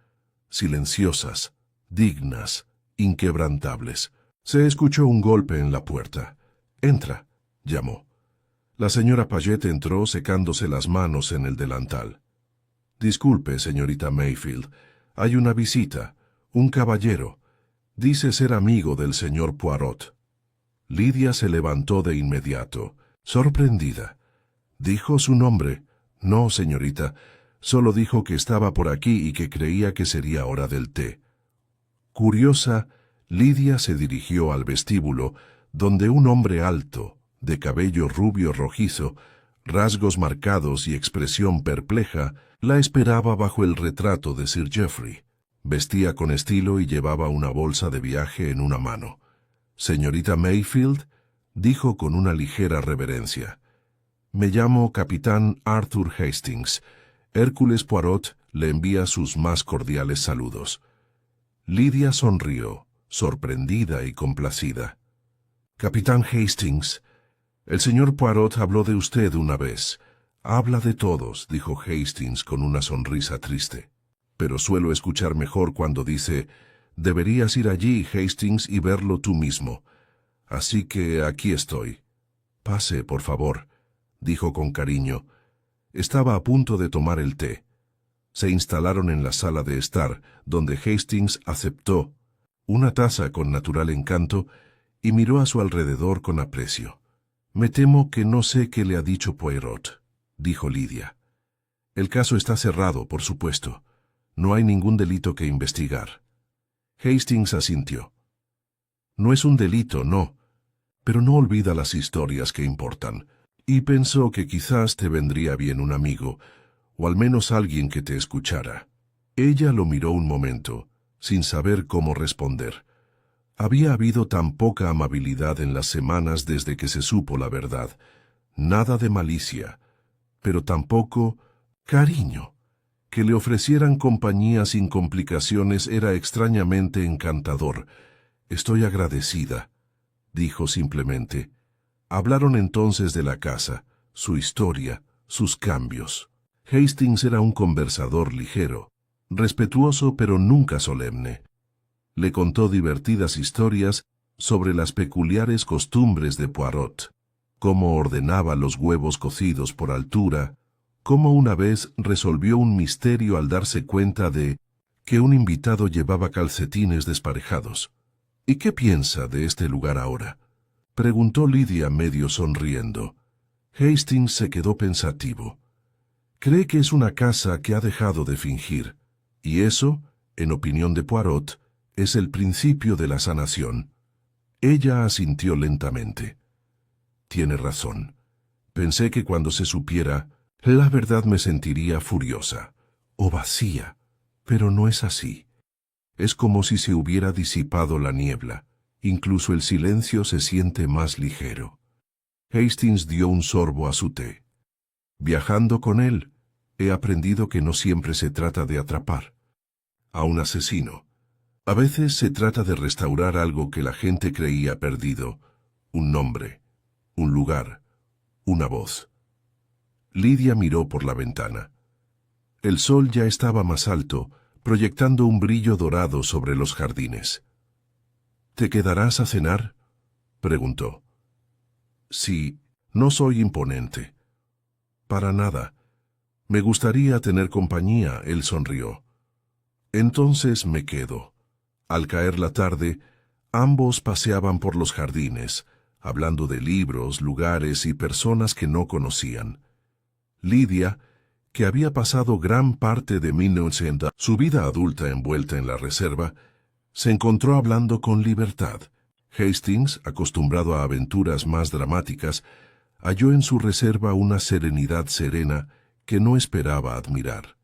[SPEAKER 1] silenciosas, dignas, inquebrantables. Se escuchó un golpe en la puerta. «Entra», llamó. La señora Paget entró secándose las manos en el delantal. «Disculpe, señorita Mayfield, hay una visita, un caballero. Dice ser amigo del señor Poirot». Lidia se levantó de inmediato, sorprendida. «¿Dijo su nombre?» «No, señorita, solo dijo que estaba por aquí y que creía que sería hora del té». Curiosa, Lidia se dirigió al vestíbulo, donde un hombre alto, de cabello rubio rojizo, rasgos marcados y expresión perpleja, la esperaba bajo el retrato de Sir Geoffrey. Vestía con estilo y llevaba una bolsa de viaje en una mano. «Señorita Mayfield», dijo con una ligera reverencia. «Me llamo Capitán Arthur Hastings. Hércules Poirot le envía sus más cordiales saludos». Lidia sonrió, sorprendida y complacida. «Capitán Hastings, el señor Poirot habló de usted una vez». «Habla de todos», dijo Hastings con una sonrisa triste. «Pero suelo escuchar mejor cuando dice, deberías ir allí, Hastings, y verlo tú mismo. Así que aquí estoy». «Pase, por favor», dijo con cariño. Estaba a punto de tomar el té. Se instalaron en la sala de estar, donde Hastings aceptó una taza con natural encanto y miró a su alrededor con aprecio. «Me temo que no sé qué le ha dicho Poirot», dijo Lidia. «El caso está cerrado, por supuesto. No hay ningún delito que investigar». Hastings asintió. «No es un delito, no, pero no olvida las historias que importan, y pensó que quizás te vendría bien un amigo, o al menos alguien que te escuchara». Ella lo miró un momento, sin saber cómo responder. Había habido tan poca amabilidad en las semanas desde que se supo la verdad. Nada de malicia, pero tampoco cariño. Que le ofrecieran compañía sin complicaciones era extrañamente encantador. «Estoy agradecida», dijo simplemente. Hablaron entonces de la casa, su historia, sus cambios. Hastings era un conversador ligero, respetuoso pero nunca solemne. Le contó divertidas historias sobre las peculiares costumbres de Poirot, cómo ordenaba los huevos cocidos por altura, cómo una vez resolvió un misterio al darse cuenta de que un invitado llevaba calcetines desparejados. «¿Y qué piensa de este lugar ahora?», preguntó Lidia medio sonriendo. Hastings se quedó pensativo. Cree que es una casa que ha dejado de fingir, y eso, en opinión de Poirot, es el principio de la sanación. Ella asintió lentamente. «Tiene razón. Pensé que cuando se supiera, la verdad me sentiría furiosa, o vacía, pero no es así. Es como si se hubiera disipado la niebla, incluso el silencio se siente más ligero». Hastings dio un sorbo a su té. «Viajando con él, he aprendido que no siempre se trata de atrapar a un asesino. A veces se trata de restaurar algo que la gente creía perdido, un nombre, un lugar, una voz». Lidia miró por la ventana. El sol ya estaba más alto, proyectando un brillo dorado sobre los jardines. «¿Te quedarás a cenar?», preguntó. «Sí, no soy imponente». «Para nada. Me gustaría tener compañía», él sonrió. «Entonces me quedo». Al caer la tarde, ambos paseaban por los jardines, hablando de libros, lugares y personas que no conocían. Lidia, que había pasado gran parte de 1900, su vida adulta envuelta en la reserva, se encontró hablando con libertad. Hastings, acostumbrado a aventuras más dramáticas, halló en su reserva una serenidad serena que no esperaba admirar.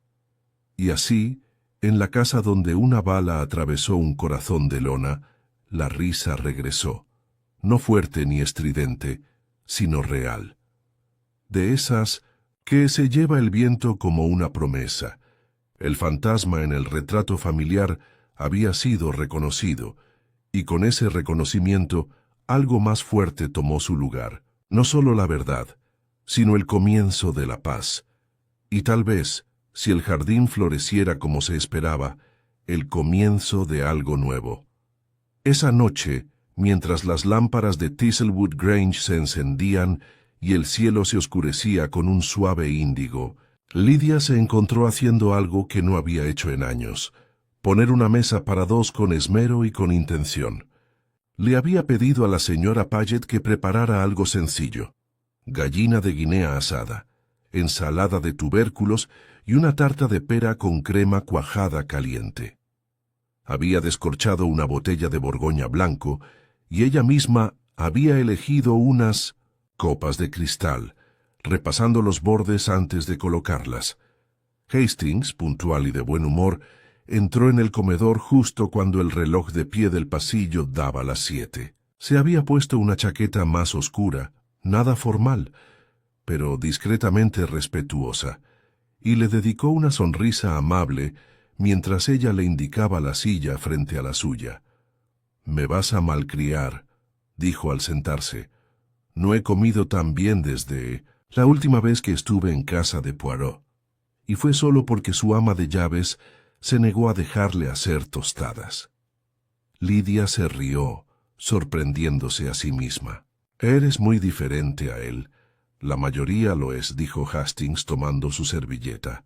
[SPEAKER 1] Y así, en la casa donde una bala atravesó un corazón de lona, la risa regresó, no fuerte ni estridente, sino real. De esas que se lleva el viento como una promesa. El fantasma en el retrato familiar había sido reconocido, y con ese reconocimiento algo más fuerte tomó su lugar, no solo la verdad, sino el comienzo de la paz. Y tal vez, si el jardín floreciera como se esperaba, el comienzo de algo nuevo. Esa noche, mientras las lámparas de Thistlewood Grange se encendían y el cielo se oscurecía con un suave índigo, Lydia se encontró haciendo algo que no había hecho en años: poner una mesa para dos con esmero y con intención. Le había pedido a la señora Paget que preparara algo sencillo: gallina de Guinea asada, ensalada de tubérculos y una tarta de pera con crema cuajada caliente. Había descorchado una botella de Borgoña blanco y ella misma había elegido unas copas de cristal, repasando los bordes antes de colocarlas. Hastings, puntual y de buen humor, entró en el comedor justo cuando el reloj de pie del pasillo daba las 7. Se había puesto una chaqueta más oscura, nada formal, pero discretamente respetuosa, y le dedicó una sonrisa amable mientras ella le indicaba la silla frente a la suya. «Me vas a malcriar», dijo al sentarse. «No he comido tan bien desde la última vez que estuve en casa de Poirot». Y fue solo porque su ama de llaves se negó a dejarle hacer tostadas. Lydia se rió, sorprendiéndose a sí misma. «Eres muy diferente a él. La mayoría lo es», dijo Hastings tomando su servilleta.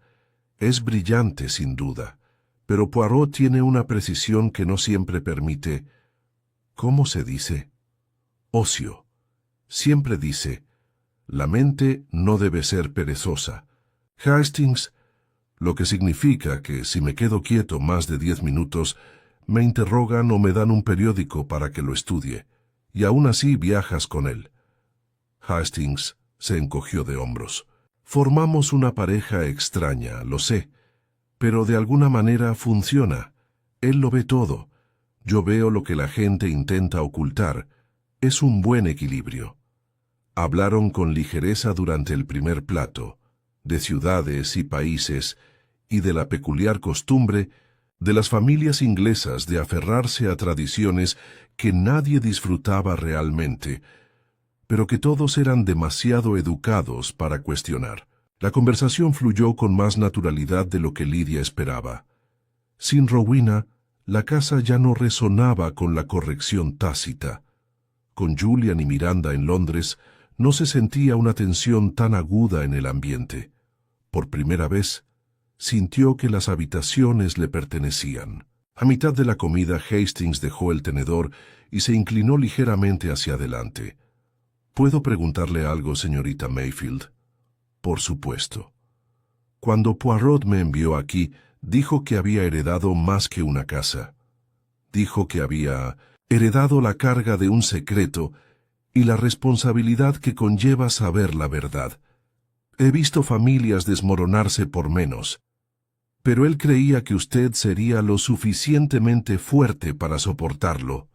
[SPEAKER 1] «Es brillante, sin duda, pero Poirot tiene una precisión que no siempre permite, ¿cómo se dice? Ocio. Siempre dice, la mente no debe ser perezosa. Hastings, lo que significa que si me quedo quieto más de 10 minutos, me interrogan o me dan un periódico para que lo estudie, y aún así viajas con él». Hastings se encogió de hombros. «Formamos una pareja extraña, lo sé, pero de alguna manera funciona. Él lo ve todo. Yo veo lo que la gente intenta ocultar. Es un buen equilibrio». Hablaron con ligereza durante el primer plato, de ciudades y países, y de la peculiar costumbre de las familias inglesas de aferrarse a tradiciones que nadie disfrutaba realmente, pero que todos eran demasiado educados para cuestionar. La conversación fluyó con más naturalidad de lo que Lydia esperaba. Sin Rowena, la casa ya no resonaba con la corrección tácita. Con Julian y Miranda en Londres, no se sentía una tensión tan aguda en el ambiente. Por primera vez, sintió que las habitaciones le pertenecían. A mitad de la comida, Hastings dejó el tenedor y se inclinó ligeramente hacia adelante. «¿Puedo preguntarle algo, señorita Mayfield?» «Por supuesto. Cuando Poirot me envió aquí, dijo que había heredado más que una casa. Dijo que había heredado la carga de un secreto y la responsabilidad que conlleva saber la verdad. He visto familias desmoronarse por menos, pero él creía que usted sería lo suficientemente fuerte para soportarlo».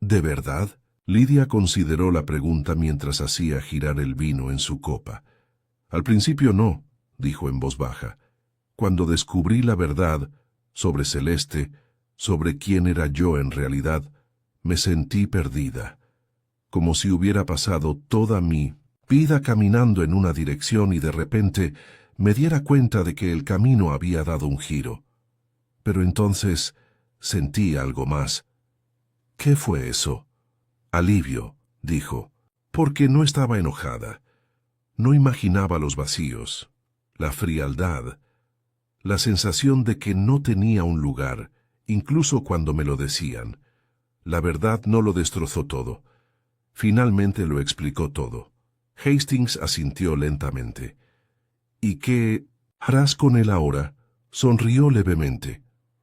[SPEAKER 1] «¿De verdad?» Lydia consideró la pregunta mientras hacía girar el vino en su copa. «Al principio no», dijo en voz baja. «Cuando descubrí la verdad sobre Celeste, sobre quién era yo en realidad, me sentí perdida, como si hubiera pasado toda mi vida caminando en una dirección y de repente me diera cuenta de que el camino había dado un giro. Pero entonces sentí algo más». «¿Qué fue eso?» «Alivio», dijo, «porque no estaba enojada. No imaginaba los vacíos, la frialdad, la sensación de que no tenía un lugar, incluso cuando me lo decían. La verdad no lo destrozó todo. Finalmente lo explicó todo». Hastings asintió lentamente. «¿Y qué harás con él ahora?» Sonrió levemente.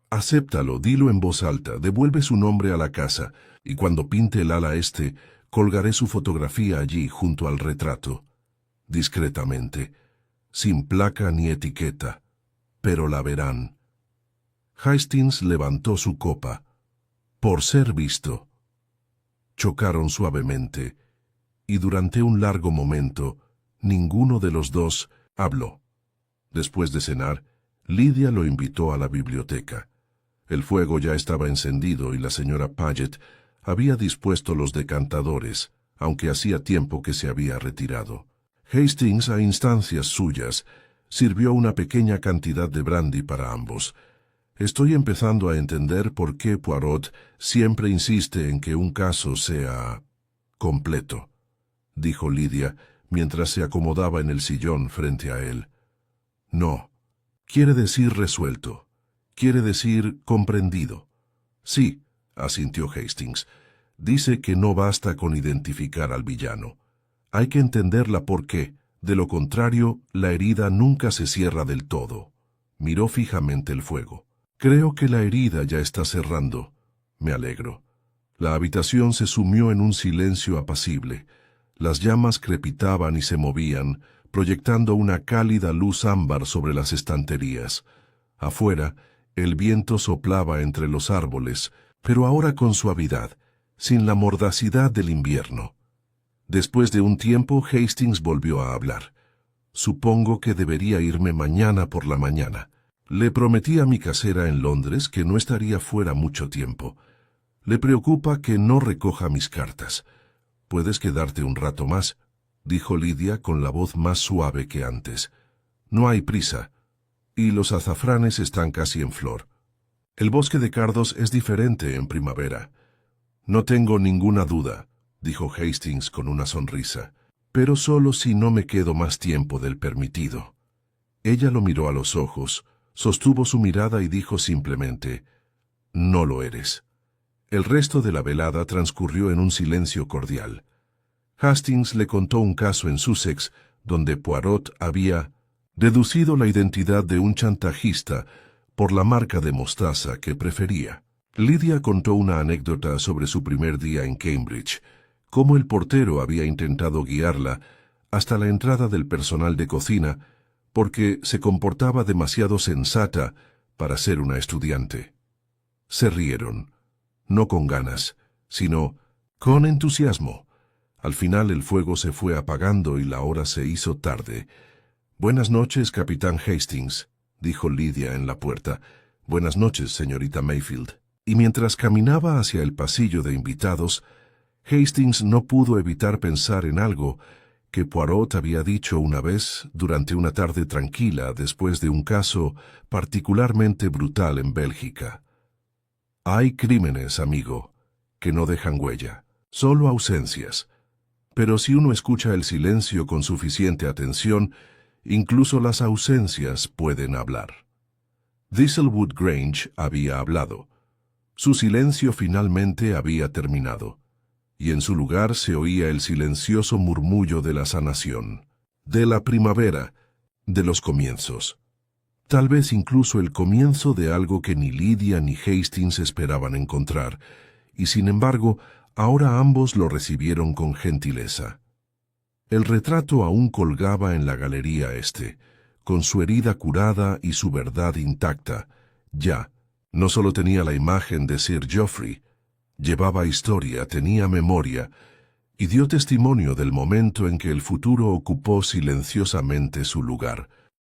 [SPEAKER 1] «Acéptalo, dilo en voz alta, devuelve su nombre a la casa, y cuando pinte el ala este, colgaré su fotografía allí junto al retrato. Discretamente, sin placa ni etiqueta, pero la verán». Hastings levantó su copa. «Por ser visto». Chocaron suavemente, y durante un largo momento, ninguno de los dos habló. Después de cenar, Lydia lo invitó a la biblioteca. El fuego ya estaba encendido y la señora Paget había dispuesto los decantadores, aunque hacía tiempo que se había retirado. Hastings, a instancias suyas, sirvió una pequeña cantidad de brandy para ambos. Estoy empezando a entender por qué Poirot siempre insiste en que un caso sea completo, dijo Lidia mientras se acomodaba en el sillón frente a él. No, quiere decir resuelto, quiere decir comprendido. Sí, asintió Hastings. Dice que no basta con identificar al villano. Hay que entenderla por qué. De lo contrario, la herida nunca se cierra del todo. Miró fijamente el fuego. Creo que la herida ya está cerrando. Me alegro. La habitación se sumió en un silencio apacible. Las llamas crepitaban y se movían, proyectando una cálida luz ámbar sobre las estanterías. Afuera, el viento soplaba entre los árboles, pero ahora con suavidad, sin la mordacidad del invierno. Después de un tiempo, Hastings volvió a hablar. Supongo que debería irme mañana por la mañana. Le prometí a mi casera en Londres que no estaría fuera mucho tiempo. Le preocupa que no recoja mis cartas. Puedes quedarte un rato más, dijo Lidia con la voz más suave que antes. No hay prisa, y los azafranes están casi en flor. El bosque de cardos es diferente en primavera. No tengo ninguna duda, dijo Hastings con una sonrisa, pero solo si no me quedo más tiempo del permitido. Ella lo miró a los ojos, sostuvo su mirada y dijo simplemente, no lo eres. El resto de la velada transcurrió en un silencio cordial. Hastings le contó un caso en Sussex donde Poirot había deducido la identidad de un chantajista por la marca de mostaza que prefería. Lidia contó una anécdota sobre su primer día en Cambridge, cómo el portero había intentado guiarla hasta la entrada del personal de cocina porque se comportaba demasiado sensata para ser una estudiante. Se rieron, no con ganas, sino con entusiasmo. Al final el fuego se fue apagando y la hora se hizo tarde. «Buenas noches, capitán Hastings», dijo Lidia en la puerta. «Buenas noches, señorita Mayfield». Y mientras caminaba hacia el pasillo de invitados, Hastings no pudo evitar pensar en algo que Poirot había dicho una vez durante una tarde tranquila después de un caso particularmente brutal en Bélgica. Hay crímenes, amigo, que no dejan huella, solo ausencias. Pero si uno escucha el silencio con suficiente atención, incluso las ausencias pueden hablar. Thistlewood Grange había hablado. Su silencio finalmente había terminado, y en su lugar se oía el silencioso murmullo de la sanación, de la primavera, de los comienzos. Tal vez incluso el comienzo de algo que ni Lidia ni Hastings esperaban encontrar, y sin embargo, ahora ambos lo recibieron con gentileza. El retrato aún colgaba en la galería este, con su herida curada y su verdad intacta. Ya, no solo tenía la imagen de Sir Geoffrey, llevaba historia, tenía memoria, y dio testimonio del momento en que el futuro ocupó silenciosamente su lugar.